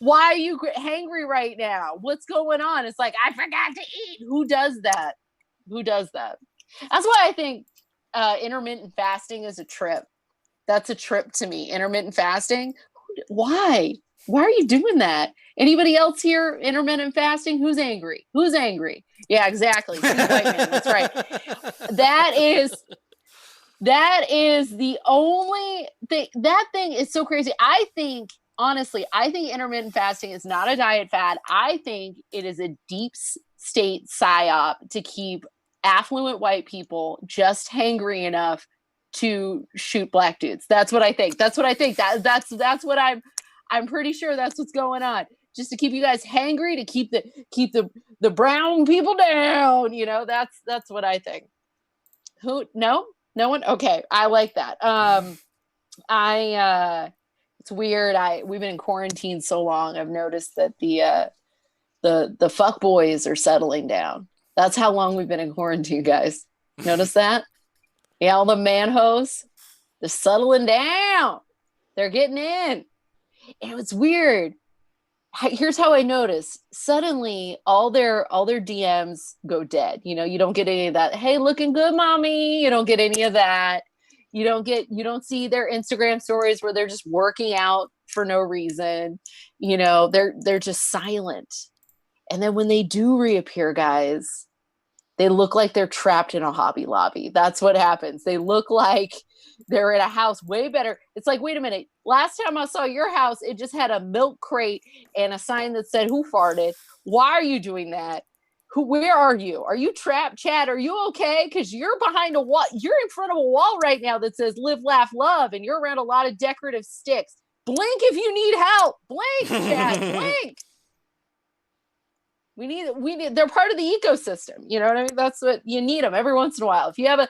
why are you hangry right now? What's going on? It's like, I forgot to eat. Who does that? That's why I think intermittent fasting is a trip. That's a trip to me. Intermittent fasting. Why are you doing that? Anybody else here intermittent fasting? Who's angry? Yeah, exactly. Who's white man? That's right. That is the only thing. That thing is so crazy. Honestly, I think intermittent fasting is not a diet fad. I think it is a deep state psyop to keep affluent white people just hangry enough to shoot black dudes. That's what I think. That's what what I'm pretty sure that's what's going on. Just to keep you guys hangry, to keep the brown people down. That's what I think. No one? Okay. I like that. It's weird. We've been in quarantine so long. I've noticed that the fuck boys are settling down. That's how long we've been in quarantine, guys. Notice that? Yeah, all the man-hoes, they're settling down. They're getting in. And it's weird. Here's how I notice. Suddenly, all their DMs go dead. You don't get any of that. Hey, looking good, mommy. You don't get any of that. You don't see their Instagram stories where they're just working out for no reason. They're just silent. And then when they do reappear, guys, they look like they're trapped in a Hobby Lobby. That's what happens. They look like they're in a house way better. It's like, wait a minute. Last time I saw your house, it just had a milk crate and a sign that said, "Who farted?" Why are you doing that? Where are you? Are you trapped, Chad? Are you okay? Because you're behind a wall. You're in front of a wall right now that says "Live, Laugh, Love," and you're around a lot of decorative sticks. Blink if you need help. Blink, Chad. Blink. We need. They're part of the ecosystem. You know what I mean? That's what you need them every once in a while. If you have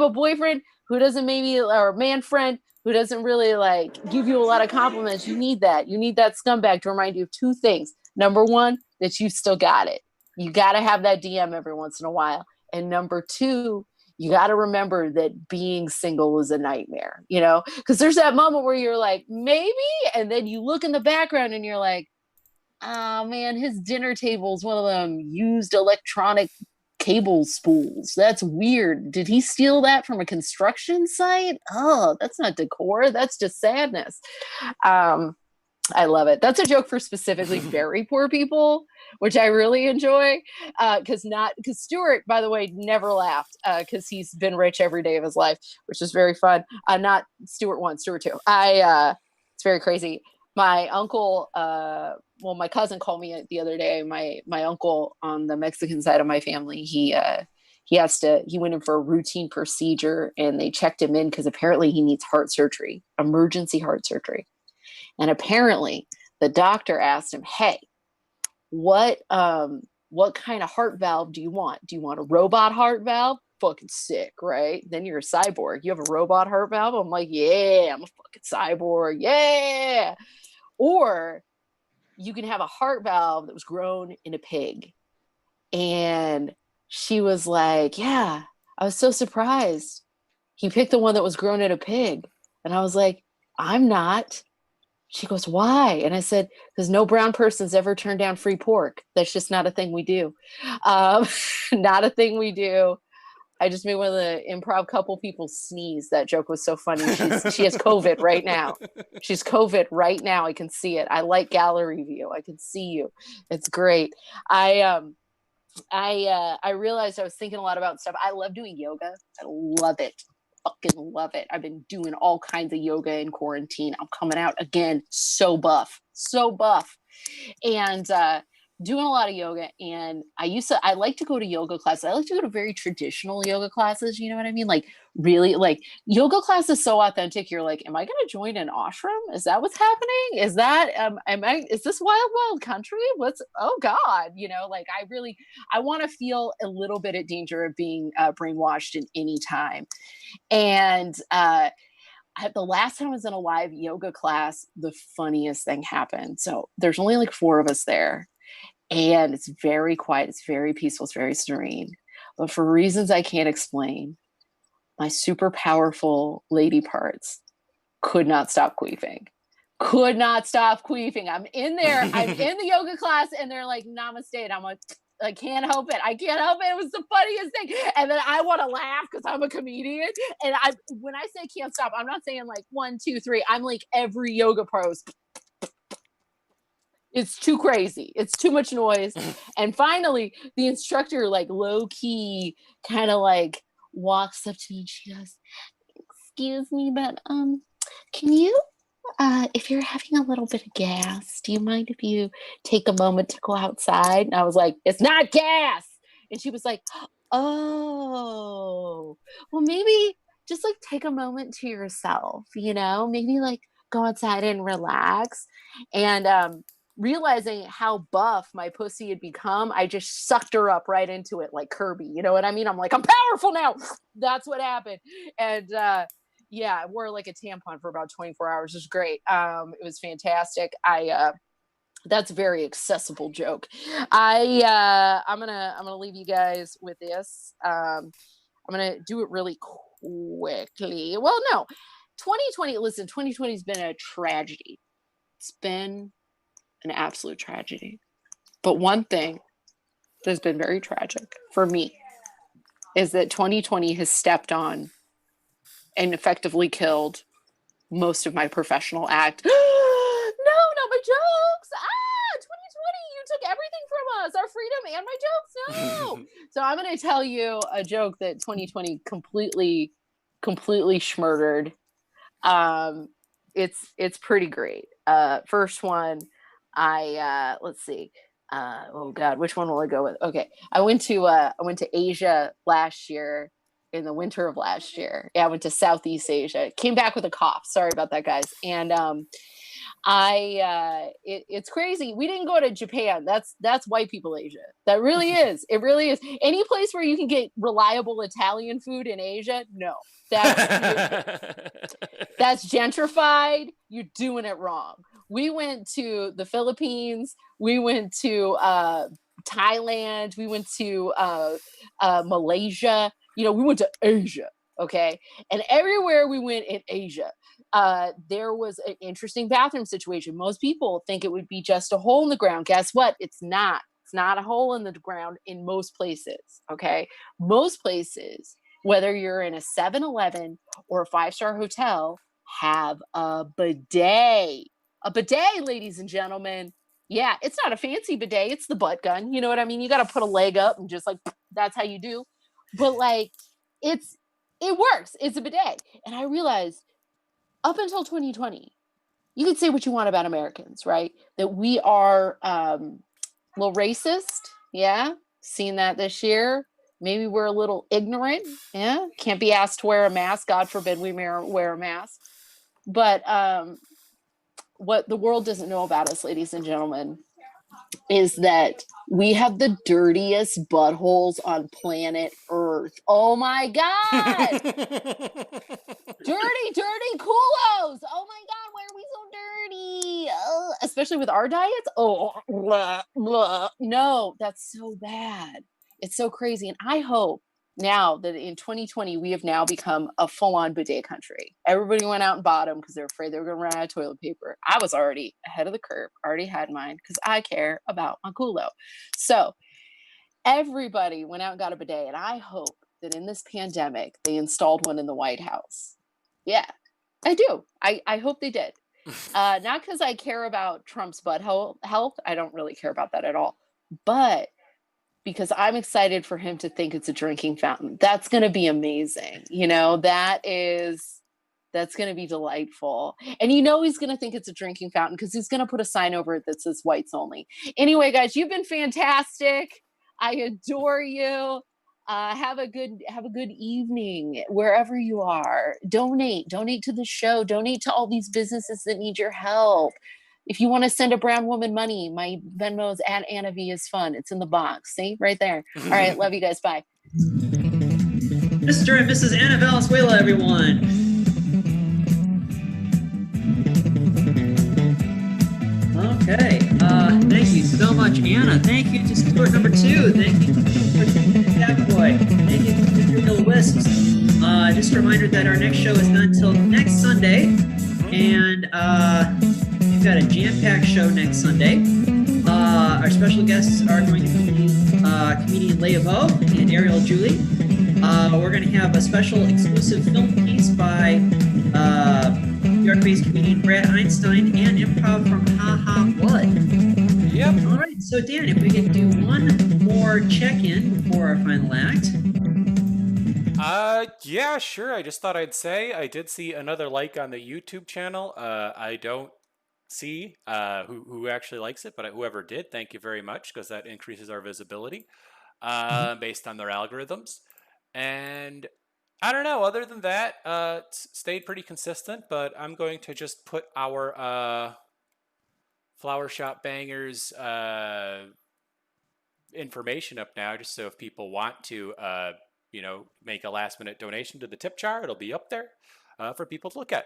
a boyfriend who doesn't or a man friend who doesn't really give you a lot of compliments, you need that. You need that scumbag to remind you of two things. Number one, that you still got it. You got to have that DM every once in a while. And number two, you got to remember that being single is a nightmare. Because there's that moment where you're like, maybe, and then you look in the background and you're like, oh man, his dinner table is one of them used electronic cable spools. That's weird. Did he steal that from a construction site? Oh, that's not decor. That's just sadness. I love it. That's a joke for specifically very poor people, which I really enjoy. Because Stuart, by the way, never laughed because he's been rich every day of his life, which is very fun. Not Stuart 1, Stuart 2. It's very crazy. My uncle, my cousin called me the other day. My uncle on the Mexican side of my family, he went in for a routine procedure and they checked him in because apparently he needs heart surgery, emergency heart surgery. And apparently the doctor asked him, "Hey, what kind of heart valve do you want? Do you want a robot heart valve? Fucking sick, right? Then you're a cyborg. You have a robot heart valve?" I'm like, "Yeah, I'm a fucking cyborg. Yeah." Or you can have a heart valve that was grown in a pig. And she was like, "Yeah, I was so surprised. He picked the one that was grown in a pig." And I was like, "I'm not." She goes, "Why?" And I said, "Because no brown person's ever turned down free pork. That's just not a thing we do." Not a thing we do. I just made one of the improv couple people sneeze. That joke was so funny. She has COVID right now. She's COVID right now. I can see it. I like gallery view. I can see you. It's great. I realized I was thinking a lot about stuff. I love doing yoga. I love it. Fucking love it. I've been doing all kinds of yoga in quarantine. I'm coming out again so buff. And doing a lot of yoga, and I like to go to yoga classes. I like to go to very traditional yoga classes. You know what I mean? Like really, like yoga class is so authentic. You're like, am I going to join an ashram? Is that what's happening? Is that, is this wild, wild country? Oh God, you know, like I want to feel a little bit at danger of being brainwashed in any time. And, the last time I was in a live yoga class, the funniest thing happened. So there's only like 4 of us there. And it's very quiet. It's very peaceful. It's very serene. But for reasons I can't explain, my super powerful lady parts could not stop queefing. Could not stop queefing. I'm in there. I'm in the yoga class and they're like, namaste. And I'm like, I can't help it. I can't help it. It was the funniest thing. And then I want to laugh because I'm a comedian. And when I say can't stop, I'm not saying like 1, 2, 3. I'm like every yoga pose. It's too crazy. It's too much noise. And finally, the instructor, like low key, kind of like walks up to me and she goes, "Excuse me, but can you, if you're having a little bit of gas, do you mind if you take a moment to go outside?" And I was like, "It's not gas." And she was like, "Oh, well, maybe just like take a moment to yourself, you know, maybe like go outside and relax." And realizing how buff my pussy had become, I just sucked her up right into it like Kirby. You know what I mean? I'm like, I'm powerful now. That's what happened. And yeah, I wore like a tampon for about 24 hours. It was great. It was fantastic. That's a very accessible joke. I'm gonna leave you guys with this. I'm gonna do it really quickly. Well, no, 2020. Listen, 2020 has been a tragedy. It's been an absolute tragedy. But one thing that's been very tragic for me is that 2020 has stepped on and effectively killed most of my professional act. No, not my jokes. 2020, you took everything from us, our freedom and my jokes. No. So I'm going to tell you a joke that 2020 completely schmurdered. It's pretty great. First one, let's see. Oh God, which one will I go with? Okay. I went to Asia last year in the winter of last year. Yeah, I went to Southeast Asia. Came back with a cough. Sorry about that, guys. And it's crazy. We didn't go to Japan. That's white people Asia. That really is. It really is. Any place where you can get reliable Italian food in Asia, no. That's gentrified. You're doing it wrong. We went to the Philippines. We went to Thailand. We went to Malaysia. You know, we went to Asia. Okay. And everywhere we went in Asia, there was an interesting bathroom situation. Most people think it would be just a hole in the ground. Guess what? It's not. It's not a hole in the ground in most places. Okay. Most places, whether you're in a 7-Eleven or a 5-star hotel, have a bidet. A bidet, ladies and gentlemen. Yeah, it's not a fancy bidet. It's the butt gun. You know what I mean? You got to put a leg up and just like, that's how you do. But like, it works. It's a bidet. And I realized up until 2020, you could say what you want about Americans, right? That we are a little racist. Yeah. Seen that this year. Maybe we're a little ignorant. Yeah. Can't be asked to wear a mask. God forbid we wear a mask. But what the world doesn't know about us, ladies and gentlemen, is that we have the dirtiest buttholes on planet Earth. Oh my God. dirty culos. Oh my God, why are we so dirty? Especially with our diets. Oh, blah, blah. No, that's so bad. It's so crazy. And I hope now that in 2020, we have now become a full-on bidet country. Everybody went out and bought them because they're afraid they were going to run out of toilet paper. I was already ahead of the curve, already had mine because I care about my culo. So everybody went out and got a bidet. And I hope that in this pandemic, they installed one in the White House. Yeah, I do. I hope they did. Not because I care about Trump's butt health. I don't really care about that at all. But because I'm excited for him to think it's a drinking fountain. That's going to be amazing. You know, that is That's going to be delightful. And you know he's going to think it's a drinking fountain because he's going to put a sign over it that says whites only. Anyway, guys, you've been fantastic. I adore you. Have a good evening wherever you are. Donate to the show. Donate to all these businesses that need your help. If you want to send a brown woman money, my Venmo is at Anna V is fun. It's in the box. See, right there. All right, love you guys. Bye. Mr. and Mrs. Anna Valenzuela, everyone. Okay. Thank you so much, Anna. Thank you to Stuart number 2. Thank you to Courtesan The Cabin Boy. Thank you to Ethereal Wisps. Just a reminder that our next show is not until next Sunday, and we've got a jam-packed show next Sunday. Our special guests are going to be comedian Leah Vo and Ariel Julie. We're going to have a special exclusive film piece by New York-based comedian Brad Einstein and improv from Ha Ha Blood. Yep. All right, so Dan, if we can do one more check-in before our final act. Yeah, sure. I just thought I'd say I did see another like on the YouTube channel. I don't see who actually likes it, but whoever did, thank you very much, because that increases our visibility based on their algorithms. And I don't know, other than that, stayed pretty consistent, but I'm going to just put our Flower Shop Bangers information up now, just so if people want to, make a last-minute donation to the tip jar, it'll be up there for people to look at.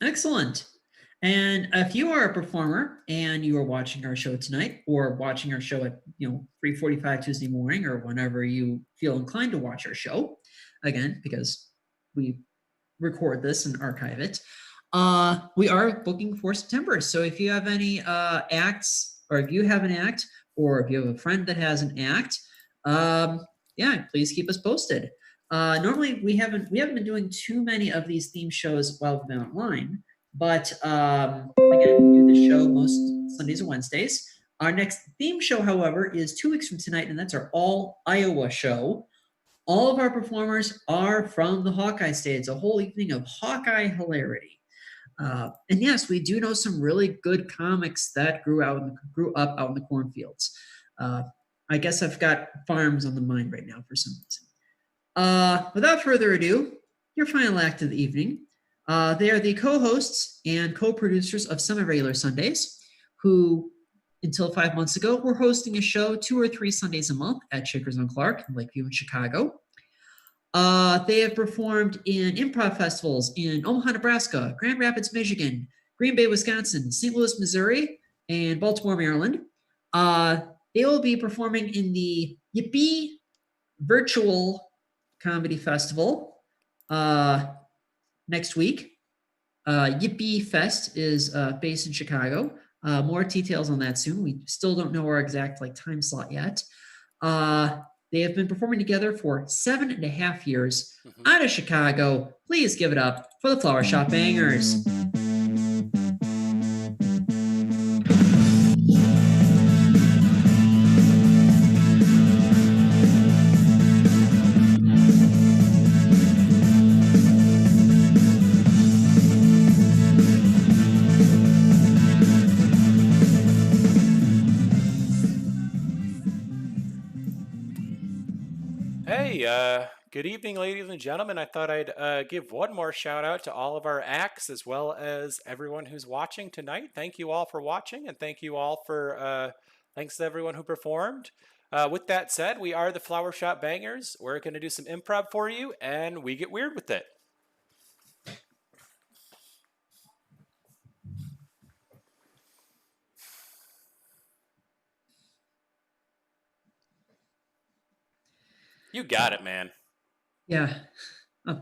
Excellent. And if you are a performer and you are watching our show tonight, or watching our show at 3:45 Tuesday morning, or whenever you feel inclined to watch our show, again, because we record this and archive it, we are booking for September. So if you have any acts, or if you have an act, or if you have a friend that has an act, please keep us posted. Normally we haven't been doing too many of these theme shows while we've been online. But again, we do this show most Sundays and Wednesdays. Our next theme show, however, is 2 weeks from tonight, and that's our All Iowa show. All of our performers are from the Hawkeye State. It's a whole evening of Hawkeye hilarity. And yes, we do know some really good comics that grew up out in the cornfields. I guess I've got farms on the mind right now for some reason. Without further ado, your final act of the evening. They are the co-hosts and co-producers of Semi-Regular Sundays, who, until 5 months ago, were hosting a show 2 or 3 Sundays a month at Shakers on Clark in Lakeview in Chicago. They have performed in improv festivals in Omaha, Nebraska, Grand Rapids, Michigan, Green Bay, Wisconsin, St. Louis, Missouri, and Baltimore, Maryland. They will be performing in the Yippee Virtual Comedy Festival next week. Yippee Fest is based in Chicago. More details on that soon. We still don't know our exact time slot yet. They have been performing together for 7.5 years out of Chicago. Please give it up for the Flower Shop Bangers. Good evening, ladies and gentlemen. I thought I'd give one more shout out to all of our acts, as well as everyone who's watching tonight. Thank you all for watching, and thank you all for thanks to everyone who performed. With that said, we are the Flower Shop Bangers. We're going to do some improv for you, and we get weird with it. You got it, man. Yeah. Oh,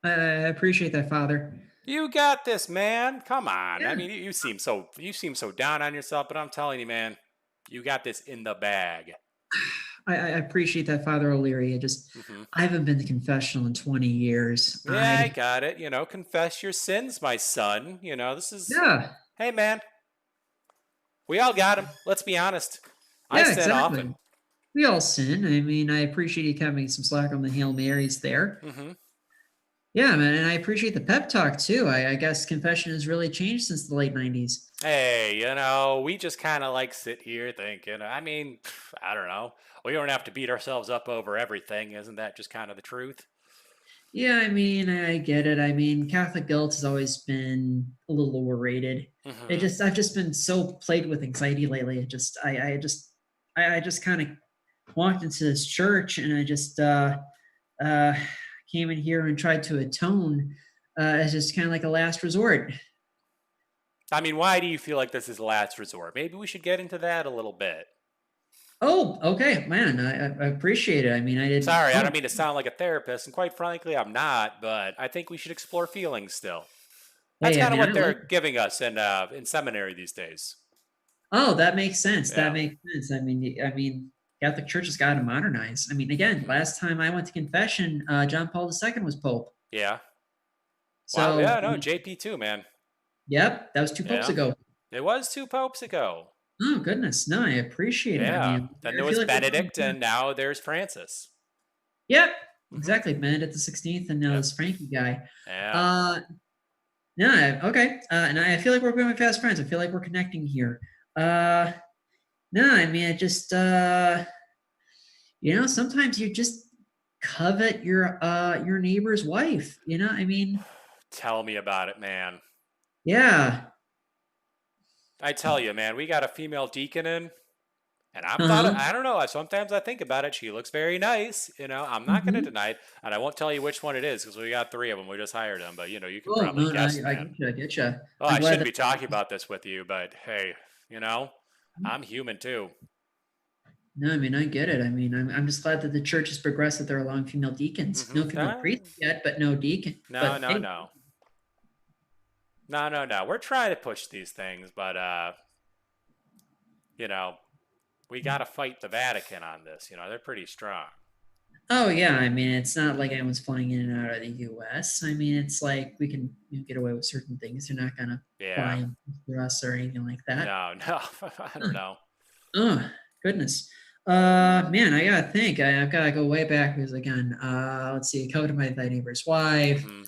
I appreciate that, Father. You got this, man. Come on. Yeah. I mean, you seem so down on yourself, but I'm telling you, man, you got this in the bag. I appreciate that, Father O'Leary. I haven't been to confessional in 20 years. Yeah, I got it. Confess your sins, my son. This is... Yeah. Hey, man. We all got them. Let's be honest. Yeah, I sin exactly. often. We all sin. I mean, I appreciate you having some slack on the Hail Marys there. Yeah, man, and I appreciate the pep talk too. I guess confession has really changed since the late '90s. Hey, we just kind of like sit here thinking, I mean, I don't know. We don't have to beat ourselves up over everything. Isn't that just kind of the truth? Yeah, I mean, I get it. I mean, Catholic guilt has always been a little overrated. Mhm. I've just been so plagued with anxiety lately. I just kind of walked into this church and I just uh, came in here and tried to atone as just kind of like a last resort. I mean, why do you feel like this is the last resort? Maybe we should get into that a little bit. Oh, okay, man, I appreciate it. I mean, I didn't. Sorry, I Oh, don't mean to sound like a therapist, and quite frankly, I'm not, but I think we should explore feelings still. That's hey, I kind of mean, I what like. they're giving us in seminary these days. Oh, that makes sense. That Yeah. makes sense. I mean, Catholic Church has got to modernize. I mean, again, last time I went to confession, John Paul II was Pope. Yeah. Wow. So, Yeah. No. JP too, man. yep, that was 2 popes Yeah. ago. It was 2 popes ago. Oh goodness, no, I appreciate it. I Yeah. mean, Then I there feel was like Benedict, and now there's Francis. yep, Mhm. exactly. Benedict the 16th, and now Yep. this Frankie guy. Yeah. No, okay, and I feel like we're becoming fast friends. I feel like we're connecting here. No, I mean, I just sometimes you just covet your neighbor's wife. I mean, Tell me about it, man. yeah. I tell you, man, we got a female deacon in, and Uh-huh. I don't know. Sometimes I think about it. She looks very nice. I'm not going to Mhm. deny it, and I won't tell you which one it is because we got 3 of them. We just hired them, but you can Oh probably no, no, guess, I man. get you, I get you. Oh, I'm I glad shouldn't be that. talking about this with you, but hey, I'm human too. No, I mean I get it. I mean I'm just glad that the church has progressed that they're allowing female deacons. No female priests yet, but no deacon. No, But no, hey, no, no, no, no. We're trying to push these things, but you know, we got to fight the Vatican on this. They're pretty strong. oh yeah, I mean it's not like anyone's flying in and out of the U.S. I mean it's like we can get away with certain things. They're not gonna fly Yeah. in for us or anything like that. No, no, I don't know. Oh goodness. Man, I gotta think. I've gotta go way back because again, let's see, coveted by thy neighbor's wife. Mhm.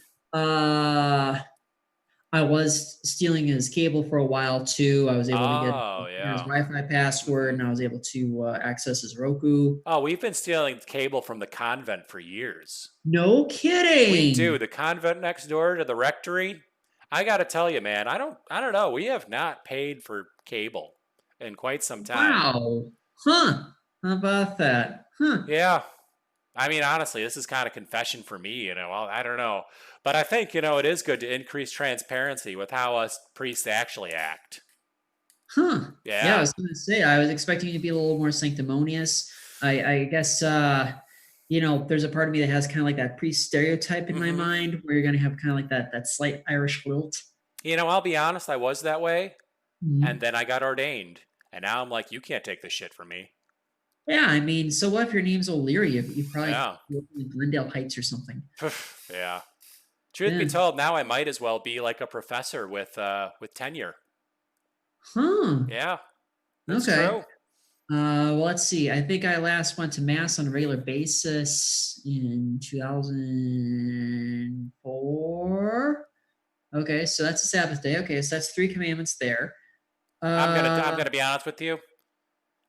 I was stealing his cable for a while too. I was able to get Oh, his yeah. Wi-Fi password, and I was able to access his Roku. Oh, we've been stealing cable from the convent for years. No We kidding. do. The convent next door to the rectory. I got to tell you, man, I don't know. We have not paid for cable in quite some time. Wow. Huh. How about that? Huh. Yeah. I mean, honestly, this is kind of confession for me, Well, I don't know. But I think, it is good to increase transparency with how us priests actually act. Huh. Yeah, I Yeah. was gonna say I was expecting you to be a little more sanctimonious. I guess there's a part of me that has kind of like that priest stereotype in my Mhm. mind where you're gonna have kind of like that slight Irish lilt. I'll be honest, I was that way. Mhm. And then I got ordained. And now I'm like, you can't take this shit from me. Yeah, I mean, so what if your name's O'Leary? You probably Yeah. grew up in Glendale Heights or something. Yeah. Truth be Yeah. told, now I might as well be like a professor with tenure. Huh. Yeah. That's Okay. true. Well, let's see. I think I last went to mass on a regular basis in 2004. Okay, so that's a Sabbath day. Okay, so that's 3 commandments there. I'm Uh, gonna be honest with you.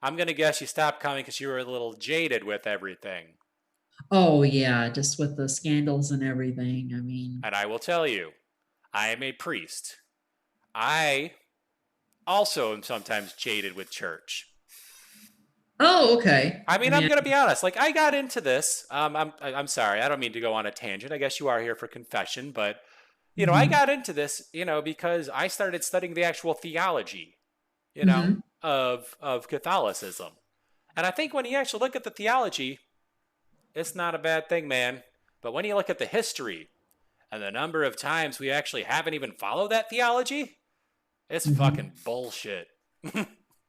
I'm gonna guess you stopped coming because you were a little jaded with everything. oh yeah, just with the scandals and everything. I mean, And I will tell you, I am a priest. I also am sometimes jaded with church. oh okay. I mean, I'm gonna be honest. Like, I got into this. I'm sorry. I don't mean to go on a tangent. I guess you are here for confession, but I Mhm. got into this, because I started studying the actual theology, Mhm. of Catholicism, and I think when you actually look at the theology, it's not a bad thing, man. But when you look at the history and the number of times we actually haven't even followed that theology, it's Mhm. fucking bullshit.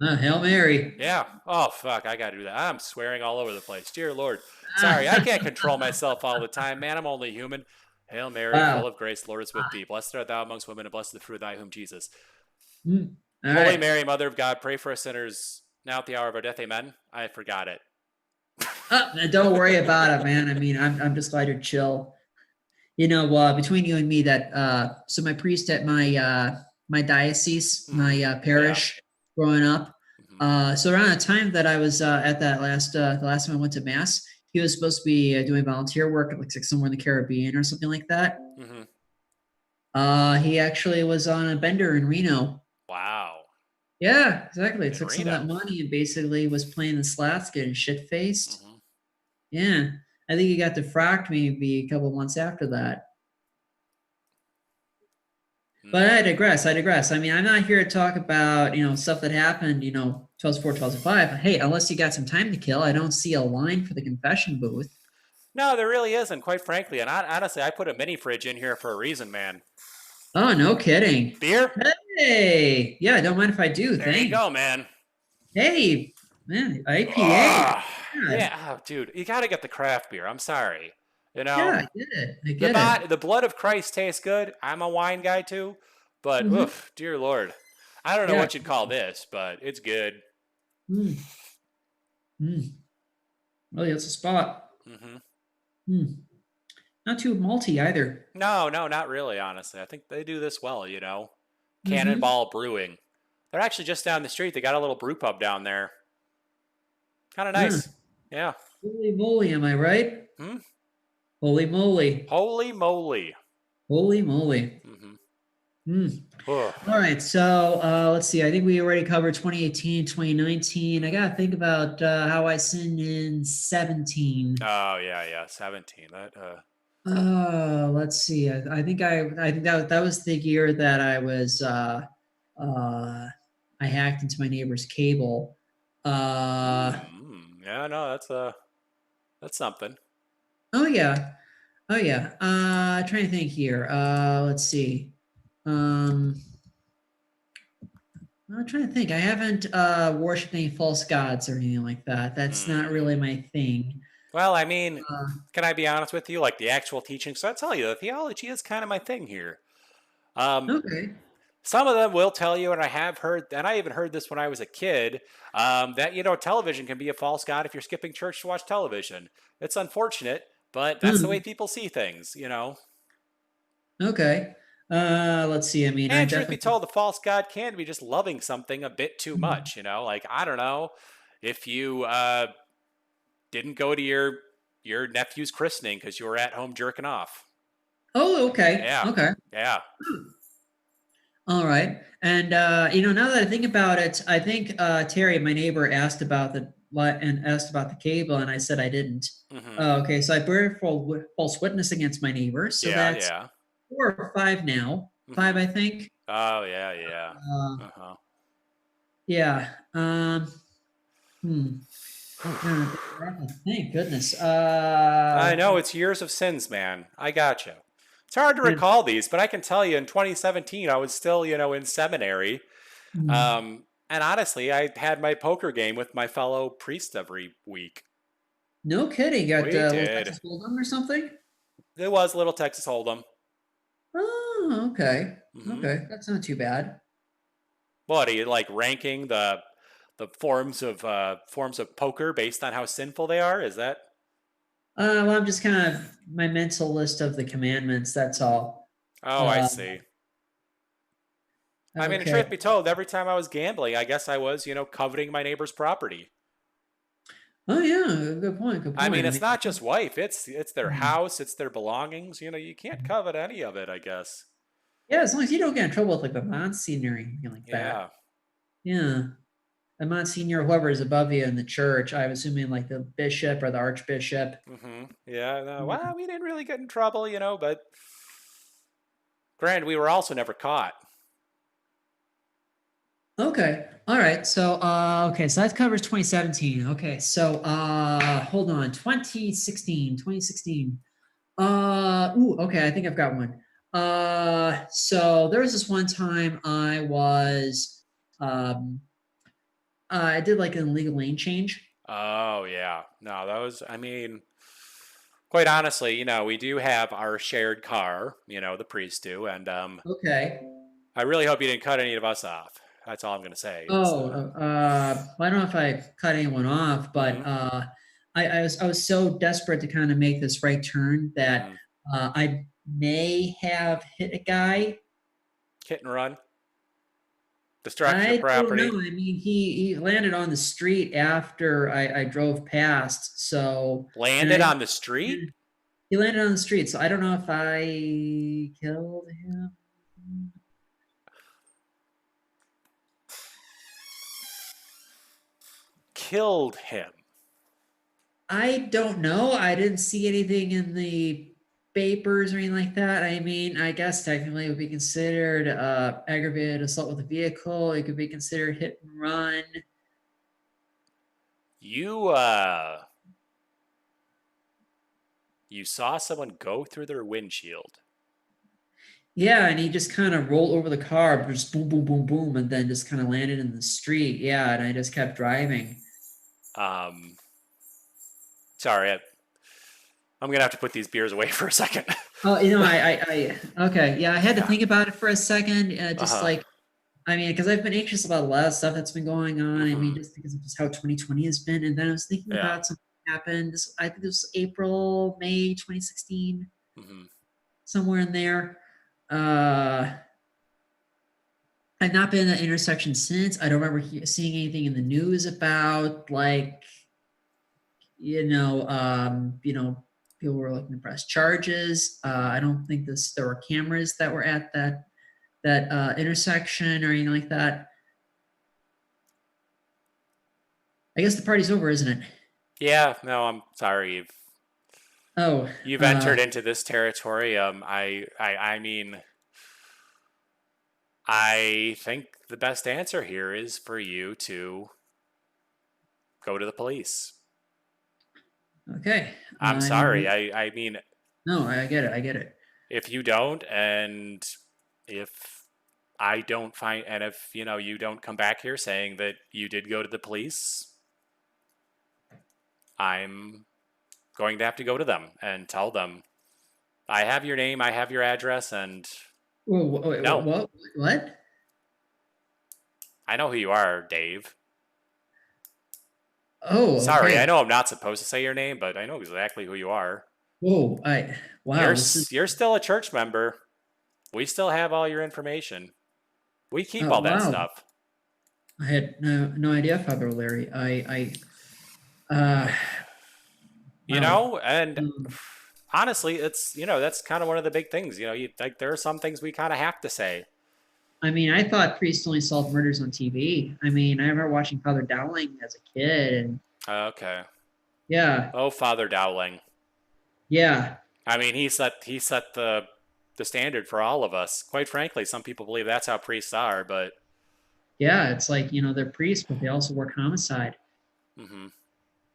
Hail Mary. Yeah. Oh, fuck. I got to do that. I'm swearing all over the place. Dear Lord. Sorry, I can't control myself all the time, man. I'm only human. Hail Mary, Wow. full of grace, the Lord is with thee. Blessed art thou amongst women, and blessed is the fruit of thy womb, Jesus. Mm. All Holy right. Mary, Mother of God, pray for us sinners now at the hour of our death. Amen. I forgot it. Don't worry about it, man. I mean, I'm just glad you're chill. between you and me, that so my priest at my diocese, my parish, growing up. So around the time that I was at that the last time I went to mass, he was supposed to be doing volunteer work at like somewhere in the Caribbean or something like that. He actually was on a bender in Reno. Wow. Yeah, exactly. Took some of that money and basically was playing the slots, getting shit faced. Yeah, I think he got defrocked maybe a couple months after that. But I digress. I mean, I'm not here to talk about, stuff that happened, 2004, 2005. Hey, unless you got some time to kill, I don't see a line for the confession booth. No, there really isn't, quite frankly. And honestly, I put a mini fridge in here for a reason, man. Oh, no kidding. Beer? Hey, yeah, don't mind if I do. There you go, man. Hey, man, IPA. Yeah, oh, dude, you got to get the craft beer. I'm sorry. Yeah, I get it. I get it. The blood of Christ tastes good. I'm a wine guy too, but oof, dear Lord, I don't know what you'd call this, but it's good. Really, that's a spot. Not too malty either. No, not really. Honestly, I think they do this well. Cannonball Brewing. They're actually just down the street. They got a little brew pub down there. Kind of nice. Yeah. Holy moly, am I right? Holy moly. Holy moly. Holy moly. All right, so let's see. I think we already covered 2018, 2019. I got to think about how I sinned in 17. Oh, yeah, 17. Let's see. I think that was the year that I was I hacked into my neighbor's cable. Yeah, no, that's something. Oh yeah. Trying to think here. Let's see. I'm trying to think. I haven't worshipped any false gods or anything like that. That's not really my thing. Well, I mean, can I be honest with you? Like the actual teaching. So I tell you, the theology is kind of my thing here. Okay. Some of them will tell you, and I have heard, and I even heard this when I was a kid, that, television can be a false god if you're skipping church to watch television. It's unfortunate, but that's the way people see things, Okay. Let's see. I mean, and truth be told, the false god can be just loving something a bit too much, Like, I don't know, if you didn't go to your nephew's christening because you were at home jerking off. Oh, okay. Yeah. Okay. Yeah. All right. And, now that I think about it, I think Terry, my neighbor, asked about the cable, and I said I didn't. Okay, so I bore false witness against my neighbor. So that's 4 or 5 now. 5, I think. Oh, yeah. Yeah. Thank goodness. I know, it's years of sins, man. I gotcha. It's hard to recall these, but I can tell you in 2017, I was still, in seminary. And honestly, I had my poker game with my fellow priest every week. No kidding. Got little Texas Hold'em or something? It was little Texas Hold'em. Oh, okay. Okay, that's not too bad. What, are you like ranking the forms of poker based on how sinful they are? Is that? Well, I'm just kind of my mental list of the commandments. That's all. Oh, I see. I mean, truth be told, every time I was gambling, I guess I was, coveting my neighbor's property. Oh yeah, good point. I mean, it's not just wife; it's their house, it's their belongings. You can't covet any of it, I guess. Yeah, as long as you don't get in trouble with like the Monsignor or anything like that. Yeah. The Monsignor, whoever is above you in the church, I'm assuming like the bishop or the archbishop. Yeah. No, well, we didn't really get in trouble, but granted, we were also never caught. Okay. All right. So, so that covers 2017. Okay. So, hold on. 2016. Okay. I think I've got one. So there was this one time I was, I did like an illegal lane change. Oh yeah. No, that was, I mean, quite honestly, we do have our shared car, the priests do. And, okay. I really hope you didn't cut any of us off. That's all I'm going to say. I don't know if I cut anyone off, but I was so desperate to kind of make this right turn that I may have hit a guy. Hit and run. Destruction I of property. don't know. I mean, he landed on the street after I drove past. So Landed on the street? He landed on the street. So I don't know if I killed him. Killed him. I don't know. I didn't see anything in the papers or anything like that. I mean, I guess technically it would be considered aggravated assault with a vehicle. It could be considered hit and run. You saw someone go through their windshield. Yeah, and he just kind of rolled over the car, just boom, boom, boom, boom, and then just kind of landed in the street. Yeah, and I just kept driving. Sorry, I'm gonna have to put these beers away for a second. Oh, I okay, yeah, I had to think about it for a second, just like, I mean, because I've been anxious about a lot of stuff that's been going on. I mean, just because of just how 2020 has been, and then I was thinking about something that happened. I think it was April, May 2016, somewhere in there. I've not been in that intersection since. I don't remember seeing anything in the news about like, people were looking to press charges. I don't think there were cameras that were at that intersection or anything like that. I guess the party's over, isn't it? Yeah, no, I'm sorry. You've entered into this territory. I mean, I think the best answer here is for you to go to the police. Okay. I'm sorry. I mean, no, I get it. If you don't, and if I don't find, and if, you don't come back here saying that you did go to the police, I'm going to have to go to them and tell them, I have your name, I have your address, and wait, no. What? I know who you are, Dave. Oh, sorry. okay. I know I'm not supposed to say your name, but I know exactly who you are. Whoa! Wow. You're still a church member. We still have all your information. We keep all that stuff. I had no idea, Father Larry. And honestly, it's that's kind of one of the big things. There are some things we kind of have to say. I mean, I thought priests only solved murders on TV. I mean, I remember watching Father Dowling as a kid, and okay, yeah. Oh, Father Dowling. Yeah. I mean, he set the standard for all of us. Quite frankly, some people believe that's how priests are, but yeah, it's like they're priests, but they also work homicide. Mm-hmm.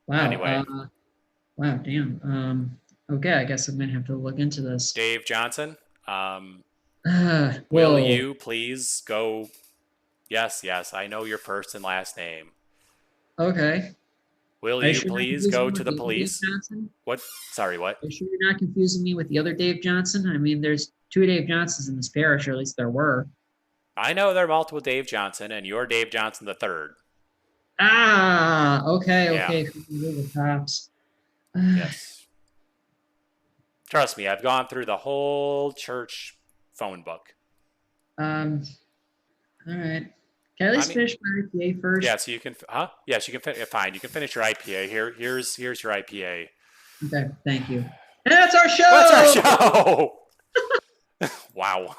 Wow. Anyway. Wow. Damn. Okay, I guess I'm gonna have to look into this. Dave Johnson. Will you please go? Yes, I know your first and last name. Okay. Will you please go to the police? What? Sorry, what? Are you sure you're not confusing me with the other Dave Johnson? I mean, there's 2 Dave Johnsons in this parish, or at least there were. I know there are multiple Dave Johnson, and you're Dave Johnson the third. Ah, okay. Yeah. The cops. Yes. Trust me, I've gone through the whole church phone book. All right. Can I at least finish my IPA first? Yeah, so you can, Yes, you can. Fine, you can finish your IPA. Here's your IPA. Okay, thank you. And that's our show. That's our show. Wow.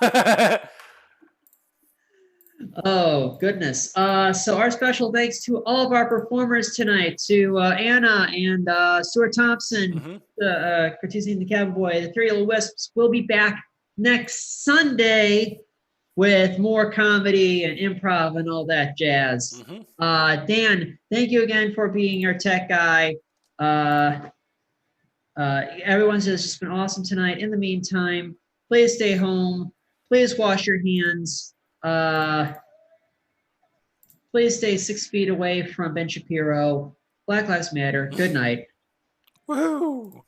Oh goodness. So our special thanks to all of our performers tonight, to Anna and Stuart Thompson, Courtesan The Cabin Boy, the Ethereal Wisps. We'll be back next Sunday with more comedy and improv and all that jazz. Dan, thank you again for being our tech guy. Everyone's just been awesome tonight. In the meantime, please stay home. Please wash your hands. Please stay 6 feet away from Ben Shapiro. Black Lives Matter. Good night. Woohoo!